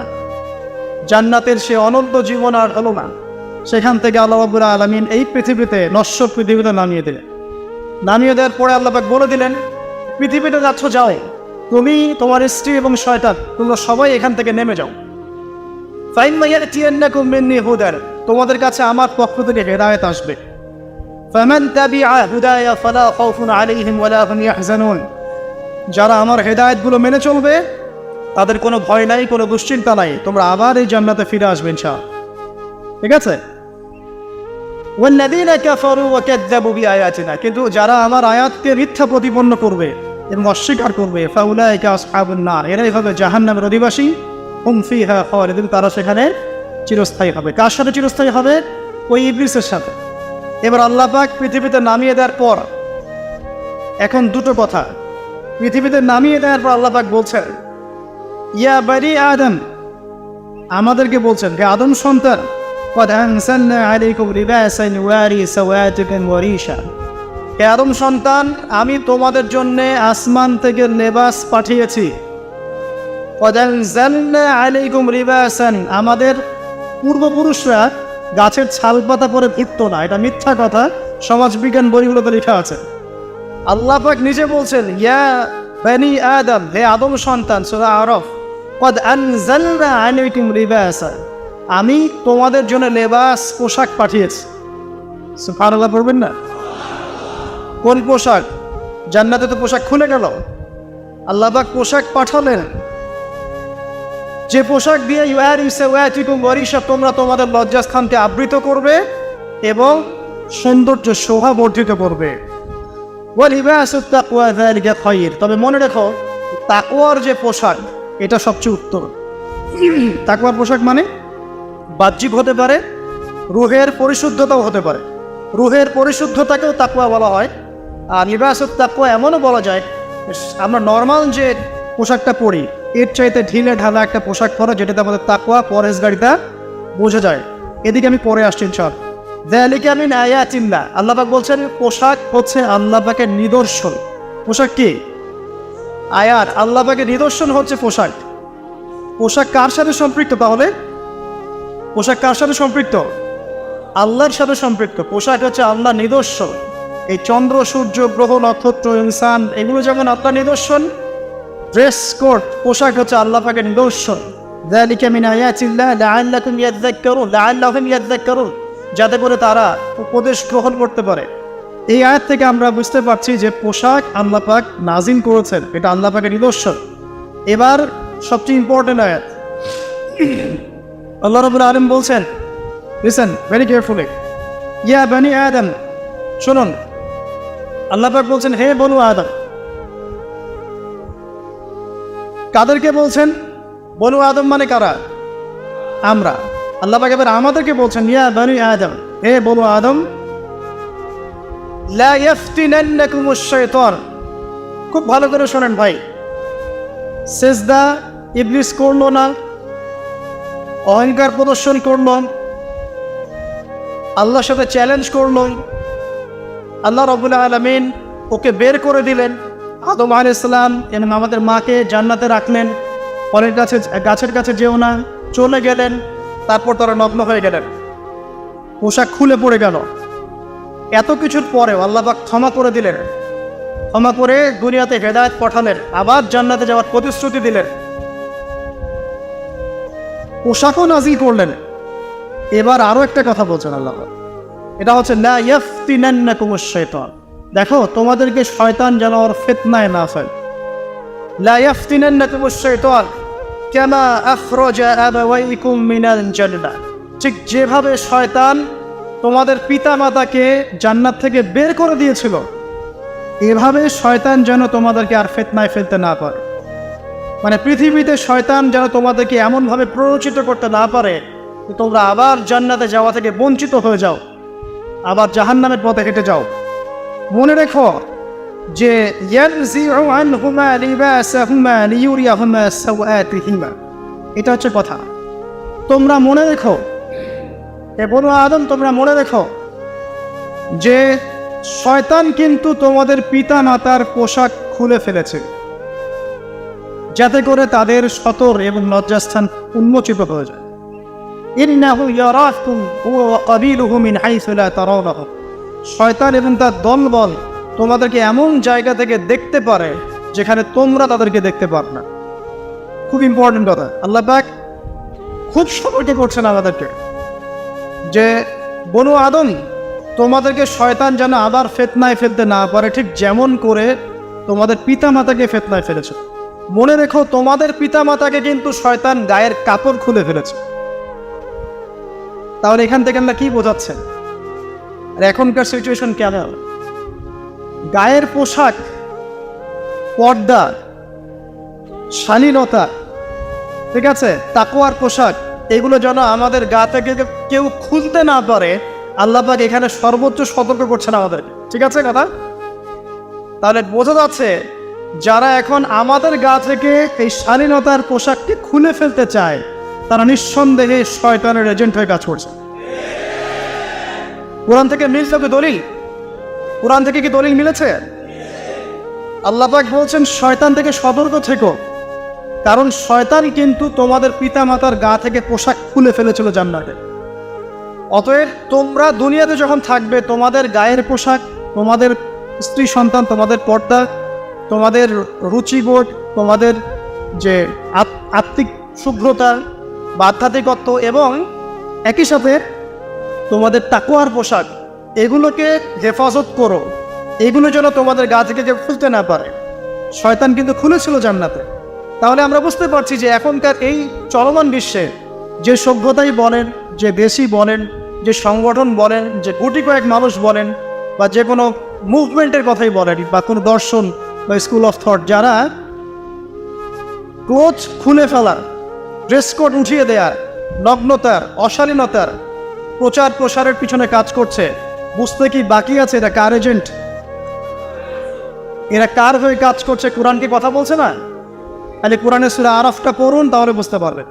জান্নাতের সে অনন্ত জীবন আর হলো না। সেখান থেকে আল্লাহ রাব্বুল আলামিন এই পৃথিবীতে, নশ্বর পৃথিবীতে নামিয়ে দিলেন। নামিয়ে দেওয়ার পরে আল্লাহ পাক বলে দিলেন পৃথিবীতে যাচ্ছ যাও, তুমি, তোমার স্ত্রী এবং শয়তান, তোমরা সবাই এখান থেকে নেমে যাও। ফাইম্মা ইয়াতিয়ান্নাকুম মিন্নি হুদার, তোমাদের কাছে আমার পক্ষ থেকে হেদায়েত আসবে। ফামান তাবিআ হুদায়া ফালা খাউফুন আলাইহিম ওয়ালা হুম ইয়াহজানুন, যারা আমার হেদায়েতগুলো মেনে চলবে তাদের কোনো ভয় নাই, কোনো দুশ্চিন্তা নাই, তোমরা আবার এই জান্নাতে ফিরে আসবে ইনশাআল্লাহ। ঠিক আছে? ওয়াল্লাযীনা কাফারু ওয়া কাযযাবু বিআয়াতিনা, কিন্তু যারা আমার আয়াতকে মিথ্যা প্রতিপন্ন করবে এবং অস্বীকার করবে, ফাউলাইকা আসহাবুন নার, এরাই হবে জাহান্নামের অধিবাসী। হুম ফিহা খালিদুন, তারা সেখানে চিরস্থায়ী হবে। কার সাথে চিরস্থায়ী হবে? ওই ইবলিসের সাথে। এবার আল্লাহ পাক পৃথিবীতে নামিয়ে দেওয়ার পর এখন দুটো কথা। পৃথিবীতে নামিয়ে দেওয়ার পর আল্লাহ পাক বলছেন ইয়া বানি আদম, আমাদেরকে বলছেন হে আদম সন্তান, قد أنزلنا عليكم لباسا يواري سوآتكم وريشا, হে আদম সন্তান, আমি তোমাদের জন্য আসমান থেকে লেবাস পাঠিয়েছি। قد أنزلنا عليكم لباسا, আমাদের পূর্বপুরুষরা গাছের ছালপাতা পরে ঘুরতো না, এটা মিথ্যা কথা, সমাজবিজ্ঞান বইগুলোতে লেখা আছে। আল্লাহ পাক নিজে বলছেন ইয়া বানি আদম, হে আদম সন্তান, সূরা আরাফ, قد أنزلنا عليكم لباسا, আমি তোমাদের জন্য লেবাস, পোশাক পাঠিয়েছি। সুবহানাল্লাহ পড়বেন না? কোন পোশাক? জান্নাতে তো পোশাক খুলে গেল, আল্লাহ পাক পোশাক পাঠালেন, যে পোশাক দিয়ে ইউআরি সাওয়াতিকুম ওয়ারিশা, তোমরা তোমাদের লজ্জাস্থানকে আবৃত করবে এবং সৌন্দর্য শোভা বর্ধিত করবে। ওয়া লিবাসুত তাকওয়া যালিকা খায়র, তবে মনে রেখো তাকওয়ার যে পোশাক এটা সবচেয়ে উত্তম। তাকওয়ার পোশাক মানে বাহ্যিক হতে পারে, রুহের পরিশুদ্ধতাও হতে পারে। রুহের পরিশুদ্ধতাকেও তাকওয়া বলা হয়। আর লিবাসুত তাকওয়া এমনও বলা যায়, আমরা নর্মাল যে পোশাকটা পরি এর চাইতে ঢিলে ঢালা একটা পোশাক পরা, যেটাতে আমাদের তাকওয়া, পরহেজগারিতা বোঝা যায়। এদিকে আমি পরে আসছি ইনশাআল্লাহ। যালিকা মিন আয়াতিল্লাহ, আল্লাহ পাক বলছেন পোশাক হচ্ছে আল্লাহ পাকের নিদর্শন। পোশাক কি? আয়াত। আল্লাহ পাকের নিদর্শন হচ্ছে পোশাক। পোশাক কার সাথে সম্পৃক্ত তাহলে? পোশাক কার সাথে সম্পৃক্ত? আল্লাহর সাথে সম্পৃক্ত। পোশাক হচ্ছে আল্লাহ নিদর্শন। এই চন্দ্র, সূর্য, গ্রহ, নক্ষত্র, ইনসান, এগুলো যেমন আল্লাহ নিদর্শন, ড্রেস কোড, পোশাক হচ্ছে আল্লাহ পাকের নিদর্শন। যালিকা মিন আয়াতিল্লাহ লাআল্লাকুম ইয়াযাক্কারুন, লাআল্লাহুম ইয়াযাক্কারুন, যাতে করে তারা উপদেশ গ্রহণ করতে পারে। এই আয়াত থেকে আমরা বুঝতে পারছি যে পোশাক আল্লাহ পাক নাজিল করেছেন, এটা আল্লাহ পাকের নিদর্শন। এবার সবচেয়ে ইম্পর্টেন্ট আয়াত, আল্লাহ রাব্বুল আলামিন বলছেন, লিসেন ভেরি কেয়ারফুলি, ইয়া বানি আদম, শুনুন, আল্লাহ পাক বলছেন হে বনু আদম। কাদেরকে বলছেন? বনু আদম মানে কারা? আমরা। আল্লাহ পাক এবার আমাদেরকে বলছেন ইয়া বানি আদম, হে বনু আদম, লা ইয়াফতিনান্নাকুমুশ শাইতান, খুব ভালো করে শোনেন ভাই। সিজদা ইবলিস করলো না, অহংকার প্রদর্শন করল, আল্লাহর সাথে চ্যালেঞ্জ করল, আল্লাহ রাব্বুল আলামিন ওকে বের করে দিলেন। আদম আলাইহিস সালাম এবং আমাদের মাকে জান্নাতে রাখলেন, ফলের কাছে, গাছের কাছে যেও না, চলে গেলেন। তারপর তারা নগ্ন হয়ে গেলেন, পোশাক খুলে পড়ে গেল। এত কিছুর পরেও আল্লাহ পাক ক্ষমা করে দিলেন, ক্ষমা করে দুনিয়াতে হেদায়েত পাঠালেন, আবার জান্নাতে যাওয়ার প্রতিশ্রুতি দিলেন, পোশাকও নাজিল করলেন। এবার আরো একটা কথা বলছেন আল্লাহ, এটা হচ্ছে লা ইয়াফতিনান্নাকুমুশ শাইতান, দেখো তোমাদেরকে শয়তান যেন ওর ফিতনায় না ফেলে। লা ইয়াফতিনান্নাকুমুশ শাইতান, কামা আখরাজা আবাওয়াইকুম মিনাল জান্নাহ, ঠিক যেভাবে শয়তান তোমাদের পিতামাতাকে জান্নাত থেকে বের করে দিয়েছিল, এভাবে শয়তান যেন তোমাদেরকে আর ফিতনায় ফেলতে না পারে। মানে পৃথিবীতে শয়তান যেন তোমাদেরকে এমনভাবে প্ররোচিত করতে না পারে যে তোমরা আবার জান্নাতে যাওয়া থেকে বঞ্চিত হয়ে যাও, আবার জাহান্নামের পথে হেঁটে যাও। মনে রেখো যে ইয়ানজিউ আনহুমা লিবাসাহুমা লিয়ুরিয়াহুমা সাওআতিহিমা, এটা হচ্ছে কথা। তোমরা মনে রেখো, হে বনু আদম, তোমরা মনে রেখো যে শয়তান কিন্তু তোমাদের পিতা মাতার পোশাক খুলে ফেলেছে, যাতে করে তাদের সতর এবং লজ্জাস্থান উন্মোচিত হয়ে যায়। ইন্নাহু ইয়ারাকুম হুয়া ওয়া কাবিলুহু মিন হাইসু লা তারাওনাহুম, শয়তান এবং তার দলবল তোমাদেরকে এমন জায়গা থেকে দেখতে পারে যেখানে তোমরা তাদেরকে দেখতে পারো না। খুব ইম্পর্টেন্ট কথা, আল্লাহ পাক খুব সতর্ক করছেন আমাদেরকে যে বনু আদম, তোমাদেরকে শয়তান যেন আবার ফিতনায় ফেলতে না পারে, ঠিক যেমন করে তোমাদের পিতা মাতাকে ফিতনায় ফেলেছে। মনে রেখো, তোমাদের পিতা মাতাকে কিন্তু শয়তান গায়ের কাপড় খুলে ফেলেছে। তাহলে এখান থেকে আমরা কি বোঝাচ্ছেন? আর এখনকার সিচুয়েশন কেমন? গায়ের পোশাক, পর্দা, শালীনতা, ঠিক আছে, তাকওয়ার পোশাক, এগুলো যেন আমাদের গা থেকে কেউ খুলতে না পারে, আল্লাহ পাক এখানে সর্বোচ্চ সতর্ক করছেন আমাদের। ঠিক আছে কথা? তাহলে বোঝা যাচ্ছে যারা এখন আমাদের গা থেকে এই শালীনতার পোশাকটি খুলে ফেলতে চায়, তারা নিঃসন্দেহে শয়তানের এজেন্ট হয়ে কাজ করছে। কোরআন থেকে মিলছে কি দলিল? কোরআন থেকে কি দলিল মিলেছে? আল্লাহ পাক বলছেন শয়তান থেকে সতর্ক থেকো, কারণ শয়তান কিন্তু তোমাদের পিতা মাতার গা থেকে পোশাক খুলে ফেলেছিল জান্নাতে। অতএব তোমরা দুনিয়াতে যখন থাকবে, তোমাদের গায়ের পোশাক, তোমাদের স্ত্রী সন্তান, তোমাদের পর্দা, তোমাদের রুচিবোধ, তোমাদের যে আত্মিক শুভ্রতা বা আধ্যাত্মিকত্ব এবং একই সাথে তোমাদের তাকওয়ার পোশাক, এগুলোকে হেফাজত করো, এগুলো যেন তোমাদের গা থেকে কেউ খুলতে না পারে। শয়তান কিন্তু খুলেছিল জান্নাতে। তাহলে আমরা বুঝতে পারছি যে এখনকার এই চলমান বিশ্বে যে সভ্যতাই বলেন, যে দেশই বলেন, যে সংগঠন বলেন, যে গুটি কয়েক মানুষ বলেন, বা যে কোনো মুভমেন্টের কথাই বলেন, বা কোনো দর্শন বা স্কুল অফ থট, যারা ক্লোথ খুলে ফেলা, ড্রেস কোড উঠিয়ে দেয়া, নগ্নতার, অশালীনতার প্রচার প্রসারের পিছনে কাজ করছে, বুঝতে কি বাকি আছে এরা কার এজেন্ট? এরা কার হয়ে কাজ করছে? কোরআন কি কথা বলছে না? তাহলে কোরআনের সূরা আরাফটা পড়ুন, তাহলে বুঝতে পারবেন।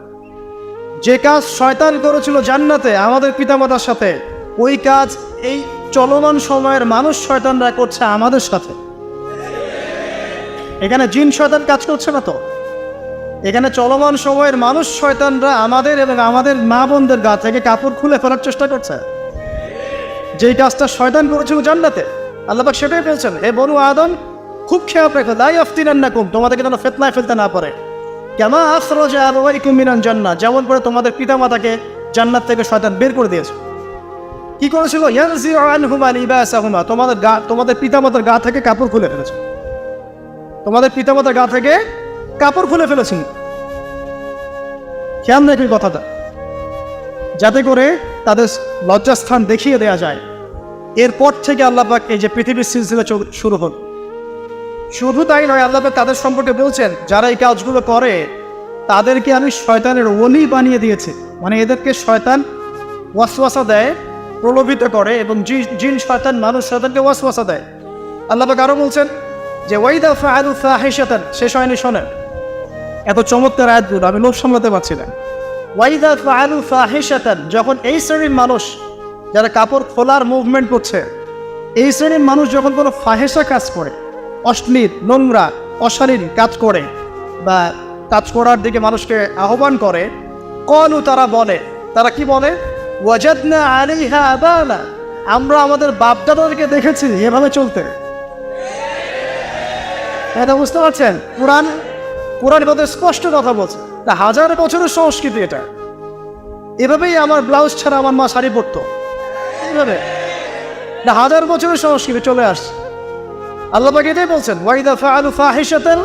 যে কাজ শয়তান করেছিল জান্নাতে আমাদের পিতামাতার সাথে, ওই কাজ এই চলমান সময়ের মানুষ শয়তানরা করছে আমাদের সাথে। এখানে জিন শয়তান কাজ করছে না তো, এখানে চলমান সময়ের মানুষ শয়তানরা আমাদের এবং আমাদের মা বোনদের গা থেকে কাপড় খুলে ফেলার চেষ্টা করছে। যেই কাজটা শয়তান করেছিল জান্নাতে, আল্লাহ পাক সেটাই বলছেন, হে বনু আদম, খুব খেয়াল রেখো, লা ইয়াফতিনান্নাকুম, তোমাদেরকে যেন ফিতনায় ফেলতে না পারে। কামা আখরাজা আবাওয়াইকুম মিনাল জান্নাহ, যেমন করে তোমাদের পিতামাতাকে জান্নাত থেকে শয়তান বের করে দিয়েছে। কি করেছিল? ইয়ানজিউ আনহুমা লিবাসাহুমা, তোমাদের পিতামাতার গা থেকে কাপড় খুলে ফেলেছে। তোমাদের পিতামাতার গা থেকে কাপড় খুলে ফেলেছেন। খেয়াল রেখো কথাটা, যাতে করে তাদের লজ্জাস্থান দেখিয়ে দেয়া যায়। এরপর থেকে আল্লাহ পাক এই যে পৃথিবীর সিলসিলা শুরু হল। শুধু তাই নয়, আল্লাহ পাক তাদের সম্পর্কে বলছেন যারা এই কাজগুলো করে তাদেরকে আমি শয়তানের ওলি বানিয়ে দিয়েছি। মানে এদেরকে শয়তান ওয়াসওয়াসা দেয়, প্রলোভিত করে, এবং জিন শয়তান মানুষ শয়তানকে ওয়াসওয়াসা দেয়। আল্লাহ পাক আরো বলছেন যে ওয়াইদা ফাআলু ফাহিশাতান, শেষ হয়নি শোনেন, এত চমৎকার আয়াতগুলো আমি লোভ সামলাতে পারছি না। ওয়াইদা ফাআলু ফাহিশাতান, যখন এই শ্রেণীর মানুষ যারা কাপড় খোলার মুভমেন্ট করছে, এই শ্রেণীর মানুষ যখন কোনো ফাহেসা কাজ করে, অশ্লীল, নোংরা, অশালীন কাজ করে বা কাজ করার দিকে মানুষকে আহ্বান করে, ক্বালু, তারা বলে, তারা কি বলে? ওয়াজাদনা আলাইহা আবানা, আমরা আমাদের বাপদাদাদেরকে দেখেছি এভাবে চলতে। এটা বুঝতে পারছেন? কোরআন এভাবে স্পষ্ট কথা বলছে। তা হাজার বছরের সংস্কৃতি এটা। এভাবেই আমার ব্লাউজ ছাড়া আমার মা শাড়ি পরতো, এইভাবে। না, হাজার বছরের সংস্কৃতি চলে আসছে। আল্লাহ পাক এটাই বলছেন, ওয়াইদা ফাআলু ফাহিশাতান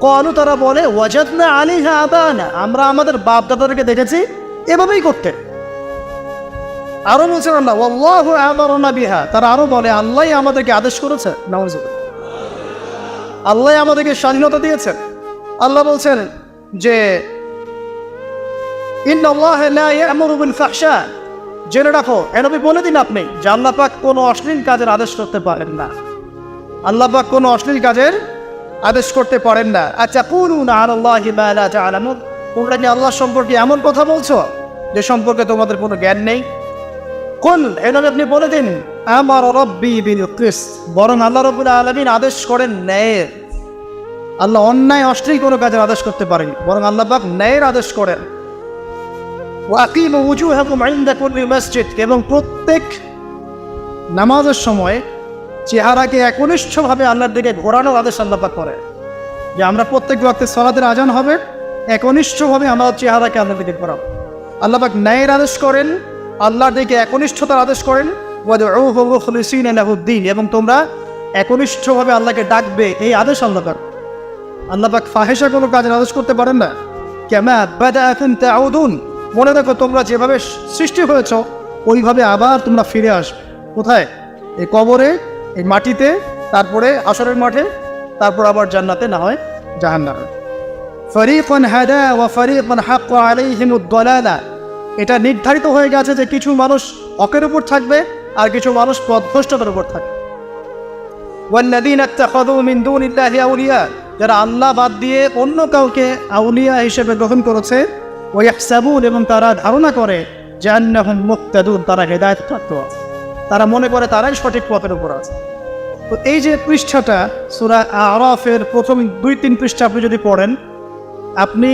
ক্বালু তারা বলে ওয়াজাদনা আলাইহা আবানা, আমরা আমাদের বাপ দাদাদেরকে দেখেছি এভাবেই করতে। আরো বলছেন আল্লাহ ওয়াল্লাহু আমারনা বিহা, তারা আরো বলে আল্লাহই আমাদেরকে আদেশ করেছে। নাউযুবিল্লাহ, আল্লাহ আমাদেরকে স্বাধীনতা দিয়েছেন। আল্লাহ বলছেন যে ইন্নাল্লাহা লা ইয়া'মুরু বিল ফাহশা, জেনে রাখো এ নবী বলে দিন আপনি যে আল্লাহ পাক কোনো অশ্লীল কাজের আদেশ করতে পারেন না। আল্লাহ পাক কোনো অশ্লীল কাজের আদেশ করতে পারেন না। আতাকুলুনা আলাল্লাহি মা লা তা'লামুন, তোমরা কি আল্লাহ সম্পর্কে এমন কথা বলছো যে সম্পর্কে তোমাদের কোনো জ্ঞান নেই? কুল, এ নবী আপনি বলে দিন আমার রাব্বি বিল কিসত, বরং আল্লাহ রাব্বুল আলামিন আদেশ করেন ন্যায়ের। আল্লাহ অন্যায় অশ্লীল কোনো কাজের আদেশ করতে পারেনি, বরং আল্লাহ পাক ন্যায়ের আদেশ করেন। ওয়াকিমু ওয়ুজুহাকুম ইনদা কুল্লি মসজিদ, এবং প্রত্যেক নামাজের সময় চেহারাকে একনিষ্ঠভাবে আল্লাহর দিকে ঘোরানোর আদেশ আল্লাহ পাক করে, যে আমরা প্রত্যেক ওয়াক্তে সালাতের আজান হবে একনিষ্ঠভাবে আমরা চেহারাকে আল্লাহর দিকে ঘোরাবো। আল্লাহ পাক ন্যায়ের আদেশ করেন, আল্লাহর দিকে একনিষ্ঠতার আদেশ করেন। ওয়াদউহু মুখলিসিনা লাহুদ্দিন, এবং তোমরা একনিষ্ঠভাবে আল্লাহকে ডাকবে, এই আদেশ আল্লাহ পাক। আল্লাহ পাক ফাহিশা কোনো কাজের আদেশ করতে পারেন না। কামা বাদাআকুম তাউদুন, মনে রাখো তোমরা যেভাবে সৃষ্টি হয়েছ ওইভাবে আবার তোমরা ফিরে আসবে। কোথায়? এই কবরে, এই মাটিতে, তারপরে হাশরের মাঠে, তারপর আবার জান্নাতে, না হয় জাহান্নামে। ফারিকুন হাদা ওয়া ফারিকুন হাক্কা আলাইহিমুদ দালালা, এটা নির্ধারিত হয়ে গেছে যে কিছু মানুষ হকের উপর থাকবে আর কিছু মানুষ পথভ্রষ্টতার উপর থাকবে। ওয়াল্লাযীনা ইত্তাখাযু মিন দুনিল্লাহি আউলিয়া, যারা আল্লাহ বাদ দিয়ে অন্য কাউকে আউলিয়া হিসেবে গ্রহণ করেছে। ওয়াহসাবুন, এবং তারা ধারণা করে যে আন্নাহুম মুহতাদুন, তারা হেদায়েতপ্রাপ্ত আছে, তারা মনে করে তারাই সঠিক পথের উপর আছে। তো এই যে পৃষ্ঠাটা সূরা আরাফের প্রথম 2-3 পৃষ্ঠা আপনি যদি পড়েন, আপনি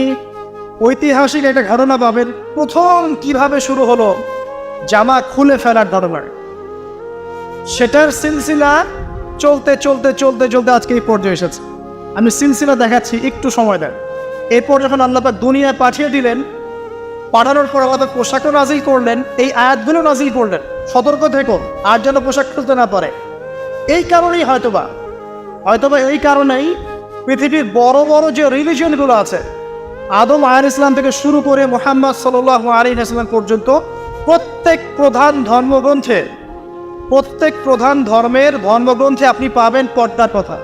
ঐতিহাসিক একটা ঘটনা পাবেন। প্রথম কিভাবে শুরু হলো জামা খুলে ফেলার ধারণা, সেটার সিলসিলা চলতে চলতে চলতে চলতে আজকে এই পর্যায়ে এসেছে। আমি সিলসিলা দেখাচ্ছি, একটু সময় দেন। এরপর যখন আল্লাহ পাক দুনিয়ায় পাঠিয়ে দিলেন, পাঠানোর পর আল্লাহ পোশাকও নাজিল করলেন, এই আয়াতগুলো নাজিল করলেন, সতর্ক থেকো আর যেন পোশাক খুলতে না পারে। এই কারণেই হয়তোবা এই কারণেই পৃথিবীর বড় বড় যে রিলিজিয়নগুলো আছে, আদম আলাইহিস সালাম থেকে শুরু করে মুহাম্মদ সাল্লাল্লাহু আলাইহি ওয়াসাল্লাম পর্যন্ত, প্রত্যেক প্রধান ধর্মের ধর্মগ্রন্থে আপনি পাবেন পর্দার কথা।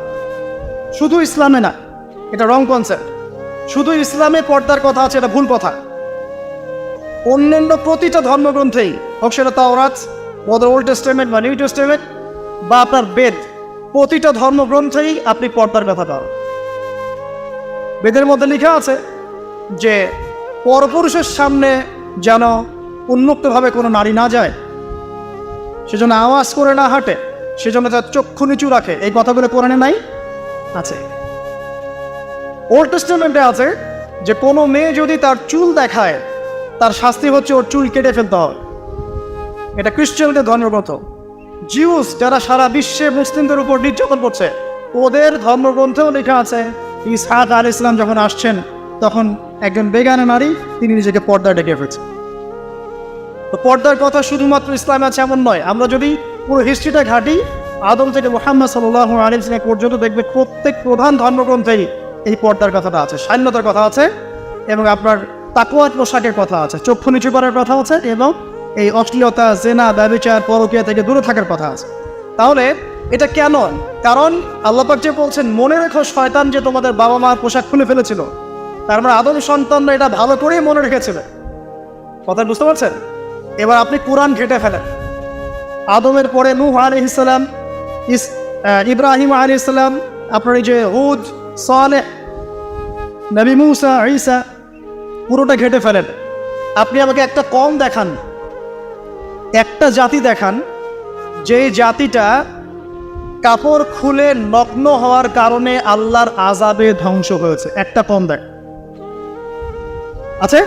শুধু ইসলামে না, এটা রং কনসেপ্ট। শুধু ইসলামে পর্দার কথা আছে, এটা ভুল কথা। অন্যান্য প্রতিটা ধর্মগ্রন্থেই হোক, সেটা তাওরাত, ওল্ড টেস্টামেন্ট বা নিউ টেস্টামেন্ট, বা আপনার বেদ, প্রতিটা ধর্মগ্রন্থেই আপনি পর্দার কথা পাবেন। বেদের মধ্যে লেখা আছে যে পরপুরুষের সামনে যেন উন্মুক্তভাবে কোনো নারী না যায়, সেজন্য আওয়াজ করে না হাঁটে, সেজন্য তার চক্ষু নিচু রাখে। এই কথাগুলো কোরআনে নাই? আছে। ওল্ড টেস্টামেন্টে আছে যে কোনো মেয়ে যদি তার চুল দেখায়, তার শাস্তি হচ্ছে ওর চুল কেটে ফেলতে হবে। এটা খ্রিস্টানদের ধর্মগ্রন্থ। জিউস, যারা সারা বিশ্বে মুসলিমদের উপর নির্যাতন করছে, ওদের ধর্মগ্রন্থেও লেখা আছে ইসহাক আলাইহিস সালাম যখন আসছেন তখন একজন বেগানা নারী, তিনি নিজেকে পর্দায় ডেকে ফেলছেন। তো পর্দার কথা শুধুমাত্র ইসলামে আছে এমন নয়। আমরা যদি পুরো হিস্ট্রিটা ঘাঁটি, আদম থেকে মুহাম্মদ সাল্লাল্লাহু আলাইহি ওয়াসাল্লাম পর্যন্ত দেখবে প্রত্যেক প্রধান ধর্মগ্রন্থেই এই পর্দার কথাটা আছে, সান্যতার কথা আছে, এবং আপনার তাকওয়ার পোশাকের কথা আছে, চক্ষু নিচু করার কথা আছে, এবং এই অশ্লীলতা, জেনা, ব্যভিচার, পরকীয়া থেকে দূরে থাকার কথা আছে। তাহলে এটা কেন? কারণ আল্লাহ পাক যে বলছেন মনে রেখো শয়তান যে তোমাদের বাবা মার পোশাক খুলে ফেলেছিল, তার মানে আদম সন্তানরা এটা ভালো করেই মনে রেখেছিল। কথা বুঝতে পারছেন? এবার আপনি কোরআন ঘেটে ফেলেন। আদমের পরে নূহ আলাইহিস সালাম, ইব্রাহিম আলাইহিস সালাম, আপনার এই যে হুদ, সালেহ, নবী মুসা, ঈসা, পুরোটা ঘেটে ফেলেন। আপনি আমাকে একটা কম দেখান, একটা জাতি দেখান যে জাতিটা কাপড় খুলে নগ্ন হওয়ার কারণে আল্লাহর আযাবে ধ্বংস হয়েছে। একটা কম দেখ আছে?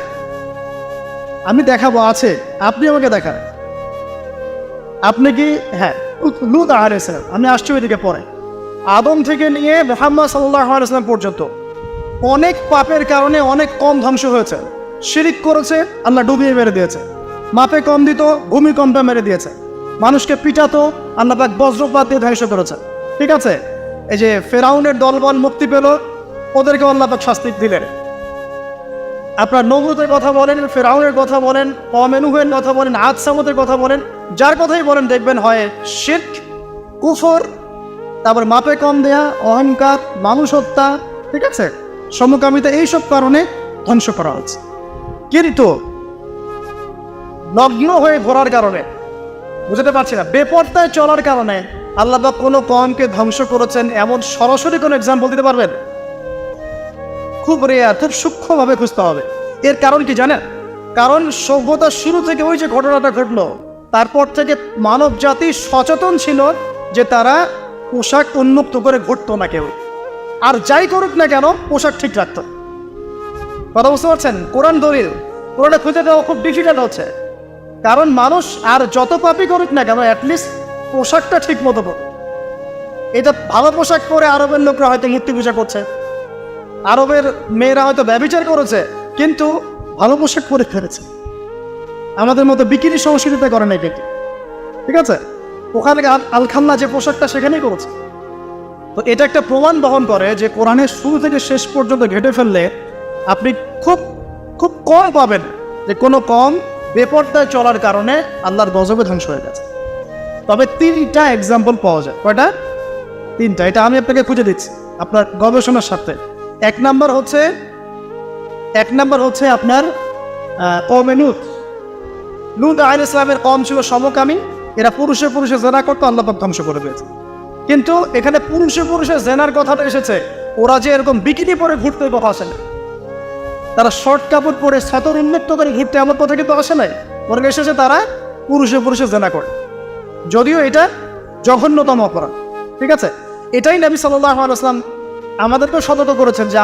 আমি দেখাবো, আছে। আপনি আমাকে দেখান। আপনি কি? হ্যাঁ, লূত আলাইহিস সালাম। আমি আসছি ওইদিকে পরে। আদম থেকে নিয়ে মুহাম্মদ সাল্লাল্লাহু আলাইহি ওয়াসাল্লাম পর্যন্ত অনেক পাপের কারণে অনেক কম ধ্বংস হয়েছে। শিরিক করেছে, আল্লাহ ডুবিয়ে মেরে দিয়েছে। মাপে কম দিত, ভূমিকম্পে মেরে দিয়েছে। মানুষকে পিটাতো, আল্লাহ পাক বজ্রপাত দিয়ে ধ্বংস করেছে। ঠিক আছে? এই যে ফেরাউনের দলবল মুক্তি পেল, ওদেরকে আল্লাহ পাক শাস্তি দিলেন। আপনার নমরুদের কথা বলেন, ফেরাউনের কথা বলেন, কমেনুহের কথা বলেন, আদ সামুদের কথা বলেন, যার কথাই বলেন দেখবেন হয় শিরক, কুফর, তারপর মাপে কম দেয়া, অহংকার, মানুষ হত্যা, ঠিক আছে, সমকামিতা, এইসব কারণে ধ্বংস করা হচ্ছে। কিন্তু নগ্ন হয়ে ঘোরার কারণে, বুঝতে পারছি না, বেপরদায় চলার কারণে আল্লাহ পাক কোনো কওমকে ধ্বংস করেছেন এমন সরাসরি কোনো এক্সাম্পল দিতে পারবেন? খুব রেয়ার, খুব সূক্ষ্মভাবে খুঁজতে হবে। এর কারণ কি জানেন? কারণ সভ্যতার শুরু থেকে ওই যে ঘটনাটা ঘটলো, তারপর থেকে মানব জাতি সচেতন ছিল যে তারা পোশাক উন্মুক্ত করে ঘুরতো না কেউ, আর যাই করুক না কেন পোশাক ঠিক রাখতো। কথা বুঝতে পারছেন? কোরআন দলিল, কোরআনে খুঁজে দেওয়া খুব ডিফিকাল্ট হচ্ছে, কারণ মানুষ আর যত পাপই করুক না কেন অ্যাটলিস্ট পোশাকটা ঠিক মতো পড়ে। এটা ভালো পোশাক পরে আরবের লোকরা হয়তো মূর্তি পূজা করছে, আরবের মেয়েরা হয়তো ব্যভিচার করেছে, কিন্তু ভালো পোশাক পরে ফেলেছে। আমাদের মতো বিকিনি সংস্কৃতিতে করে নাই কিন্তু, ঠিক আছে, ওখানে আলখাল্লা যে পোশাকটা সেখানেই করেছে। তো এটা একটা প্রমাণ বহন করে যে কোরআনের শুরু থেকে শেষ পর্যন্ত ঘেটে ফেললে আপনি খুব খুব কম পাবেন যে কোনো কম বেপরদায় চলার কারণে আল্লাহর গজবে ধ্বংস হয়ে গেছে। তবে 3টা এক্সাম্পল পাওয়া যায়। কয়টা? 3টা। এটা আমি আপনাকে খুঁজে দিচ্ছি আপনার গবেষণার সাথে। এক নাম্বার হচ্ছে আপনার কওমে লূত। লূত আলাইহিস সালামের কওম ছিল সমকামী, এরা পুরুষে পুরুষে জেনা করতো, আল্লাহ পাক ধ্বংস করে দিয়েছে। কিন্তু এখানে পুরুষে পুরুষে জেনার কথাটা এসেছে, ওরা যে এরকম বিকিনি পরে ঘুরতে কথা আসে না, তারা শর্ট কাপড় পরে ছাতর উন্মুক্ত করে ঘুরতে এমন কথা কিন্তু আসে নাই, বরং এসেছে তারা পুরুষে পুরুষে জেনা করে, যদিও এটা জঘন্যতম অপরাধ। ঠিক আছে, এটাই নবী সাল্লাল্লাহু আলাইহি ওয়াসাল্লাম আমাদেরকেও সতর্ক করেছেন যে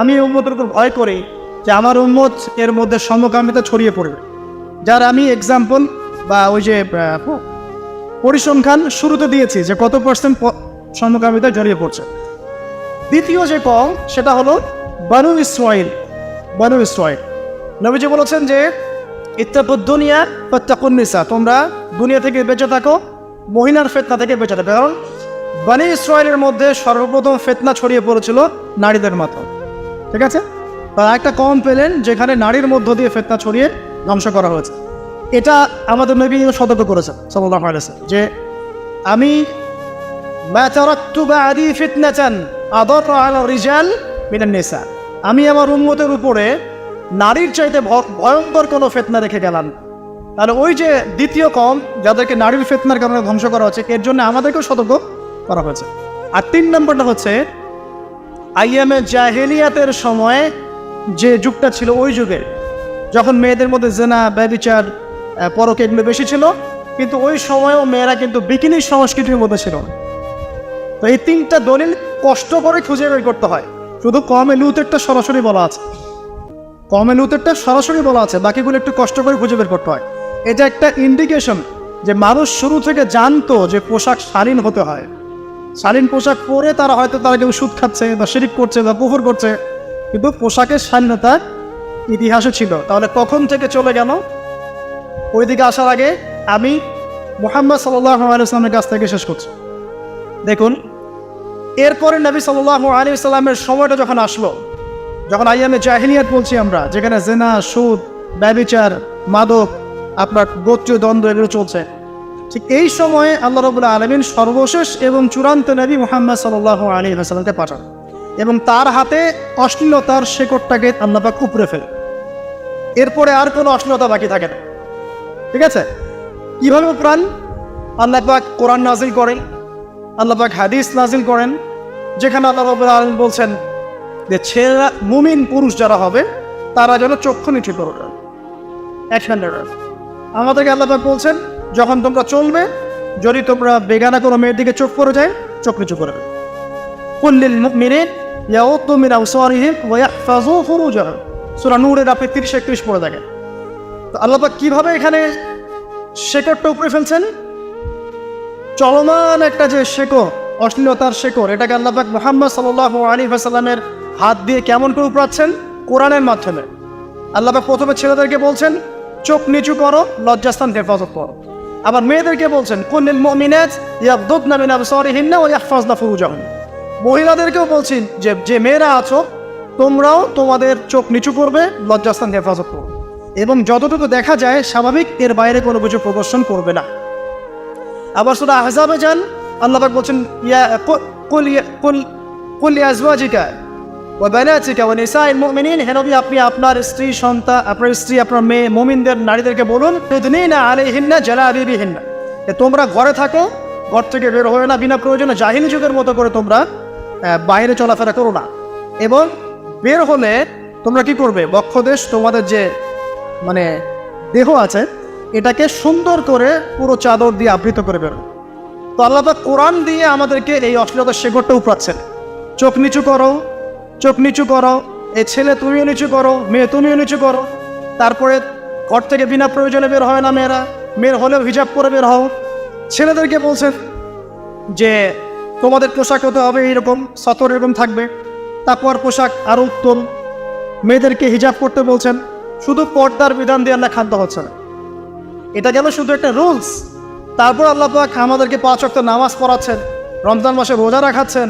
আমি উম্মতের উপর ভয় করি যে আমার উম্মত এর মধ্যে সমকামিতা ছড়িয়ে পড়বে। যার আমি এক্সাম্পল বা ওই যে পরিসংখ্যান শুরুতে দিয়েছি যে কত পার্সেন্ট সমকামিতা জড়িয়ে পড়ছে। দ্বিতীয় যে কম সেটা হলো বানু ইসরাইল। নবীজি বলেছেন যে ইত্তাকুদ দুনিয়া ফাত্তাকুন নিসা, তোমরা দুনিয়া থেকে বেঁচে থাকো, মহিলার ফিতনা থেকে বেঁচে থাকো। কারণ বনী ইসরায়েলের মধ্যে সর্বপ্রথম ফিতনা ছড়িয়ে পড়েছিল নারীদের মাধ্যমে। ঠিক আছে, তারা একটা কম পেলেন যেখানে নারীর মধ্য দিয়ে ফিতনা ছড়িয়ে ধ্বংস করা হয়েছে। এটা আমাদের নবী সতর্ক করেছেন সাল্লাল্লাহু আলাইহি ওয়াসাল্লাম যে আমি মা তারাকতু বা'দি ফিতনাতান আদার আলা রিজাল মিনান নিসা, আমি আমার উম্মতের উপরে নারীর চাইতে ভয়ঙ্কর কোনো ফিতনা রেখে গেলাম। তাহলে ওই যে দ্বিতীয় কম যাদেরকে নারীর ফিতনার কারণে ধ্বংস করা হচ্ছে, এর জন্য আমাদেরকেও সতর্ক করা হয়েছে। আর 3 নম্বরটা হচ্ছে আইয়ামে জাহেলিয়াতের সময় যে যুগটা ছিল, ওই যুগে যখন মেয়েদের মধ্যে জেনা, ব্যভিচার, পরক এগুলো বেশি ছিল, কিন্তু ওই সময়ও মেয়েরা কিন্তু বিকিনি সংস্কৃতির মধ্যে ছিল। তো এই 3টা দলিল কষ্ট করে খুঁজে বের করতে হয়। শুধু কওমে লূতেরটা সরাসরি বলা আছে, বাকিগুলো একটু কষ্ট করে খুঁজে বের করতে হয়। এটা একটা ইন্ডিকেশন যে মানুষ শুরু থেকে জানতো যে পোশাক শালীন হতে হয়। শালীন পোশাক পরে তারা হয়তো কেউ সুদ খাচ্ছে বা শিরিক করছে বা কুফর করছে, কিন্তু পোশাকের শালীনতার ইতিহাসে ছিল। তাহলে কখন থেকে চলে গেল? ওইদিকে আসার আগে আমি মুহাম্মদ সাল্লাল্লাহু আলাইহি ওয়াসাল্লামের কাছ থেকে শেষ করছি। দেখুন, এরপরে নবী সাল্লাল্লাহু আলাইহি ওয়াসাল্লামের সময়টা যখন আসলো, যখন আইয়ামে জাহিলিয়াত বলছি আমরা, যেখানে জেনা, সুদ, ব্যভিচার, মাদক, আপনার গোত্রীয় দ্বন্দ্ব এগুলো চলছে, ঠিক এই সময়ে আল্লাহ রাব্বুল আলামিন সর্বশেষ এবং চূড়ান্ত নবী মুহাম্মদ সাল্লাল্লাহু আলাইহি ওয়াসাল্লামকে পাঠান এবং তার হাতে অশ্লীলতার শেকড়টাকে আল্লাহ পাক উপড়ে ফেলে। এরপরে আর কোনো অশ্লীলতা বাকি থাকে না। ঠিক আছে, কিভাবে উপরান? আল্লাহ পাক কোরআন নাজিল করেন, আল্লাহ পাক হাদিস নাজিল করেন, যেখানে আল্লাহ রাব্বুল আলামিন বলছেন যে ছেলেরা, মুমিন পুরুষ যারা হবে তারা যেন চক্ষু নিচু করবে। আমাদেরকে আল্লাহ পাক বলছেন যখন তোমরা চলবে, যদি তোমরা বেগানা কোনো মেয়ের দিকে চোখ পড়ে যায়, চোখ নিচু করবে। কুল্লিল মুমিনিন ইয়াগুদ্দু মিন আবসারিহিম ওয়া ইয়াহফাযু ফুরুজাহুম, সূরা নূরের আপনি 30-31 পড়ে দেখেন। তো আল্লাহ পাক কিভাবে এখানে শেকড়টা উপরে ফেলছেন? চলমান একটা যে শেকড়, অশ্লীলতার শেকড়, এটাকে আল্লাহ পাক মুহাম্মদ সাল্লাল্লাহু আলাইহি ওয়াসাল্লামের হাত দিয়ে কেমন করে উপড়াচ্ছেন? কোরআনের মাধ্যমে। আল্লাহ পাক প্রথমে ছেলেদেরকে বলছেন চোখ নিচু করো, লজ্জাস্থান হেফাজত করো। আবার মেয়েদেরকে বলছেন কুল্লিল মুমিনাত ইয়াগুদ্দুনা মিন আবসারিহিন্না ওয়া ইয়াহফাযনা ফুরুজাহুম, মহিলাদেরকেও বলছি যে যে মেয়েরা আছো তোমরাও তোমাদের চোখ নিচু করবে, লজ্জাস্থান হেফাজত করবে এবং যতটুকু দেখা যায় স্বাভাবিক, এর বাইরে কোনো কিছু প্রদর্শন করবে না। আবার সূরা আহজাবে যান, আল্লাহ পাক বলছেন কুল লিআজওয়াজিকা ওয়া বানাতিকা ওয়া নিসাইল মুমিনিন, হে নবী আপনি আপনার স্ত্রী সন্তান, আপনার স্ত্রী, আপনার মেয়ে মুমিনদের নারীদেরকে বলুন ইউদনিনা আলাইহিন্না জালাবিবিহিন্না, তোমরা ঘরে থাকো, ঘর থেকে বের হয় না, বিনা প্রয়োজনে জাহিলি যুগের মতো করে তোমরা বাইরে চলাফেরা করো না। এবং বের হলে তোমরা কি করবে, বক্ষদেশ তোমাদের যে মানে দেহ আছে এটাকে সুন্দর করে পুরো চাদর দিয়ে আবৃত করে বেরো। তো আল্লাহ পাক কোরআন দিয়ে আমাদেরকে এই অশ্লীলতার শেকড়টা উপড়াচ্ছেন। চোখ নিচু করো, চোখ নিচু করো, এই ছেলে তুমিও নিচু করো, মেয়ে তুমিও নিচু করো। তারপরে ঘর থেকে বিনা প্রয়োজনে বের হয় না মেয়েরা, মেয়ের হলেও হিজাব করে বের হও। ছেলেদেরকে বলছেন যে তোমাদের পোশাক হতে হবে এইরকম, সতর এরকম থাকবে, তাকওয়ার পোশাক আরও উত্তম। মেয়েদেরকে হিজাব করতে বলছেন। শুধু পর্দার বিধান দিয়ে আল্লাহ ক্ষান্ত হচ্ছে না, এটা গেল শুধু একটা রুলস। তারপর আল্লাহ পাক আমাদেরকে 5 ওয়াক্ত নামাজ পড়াচ্ছেন, রমজান মাসে রোজা রাখাচ্ছেন,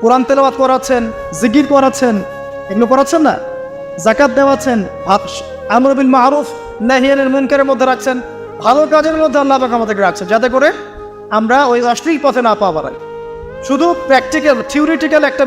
কোরআন তেলাওয়াত করাচ্ছেন, জিকির করাচ্ছেন, এগুলো করাচ্ছেন না, যাকাত দেওয়াচ্ছেন, আমর বিল মারুফ নাহি আনিল মুনকারের মধ্যে রাখছেন, ভালো কাজের মধ্যে আল্লাহ পাক আমাদেরকে রাখছেন, যাতে করে আমরা ওই অশ্লীল পথে না পা বাড়াই। শুধু প্র্যাকটিক্যাল থিওরিটিক্যাল একটা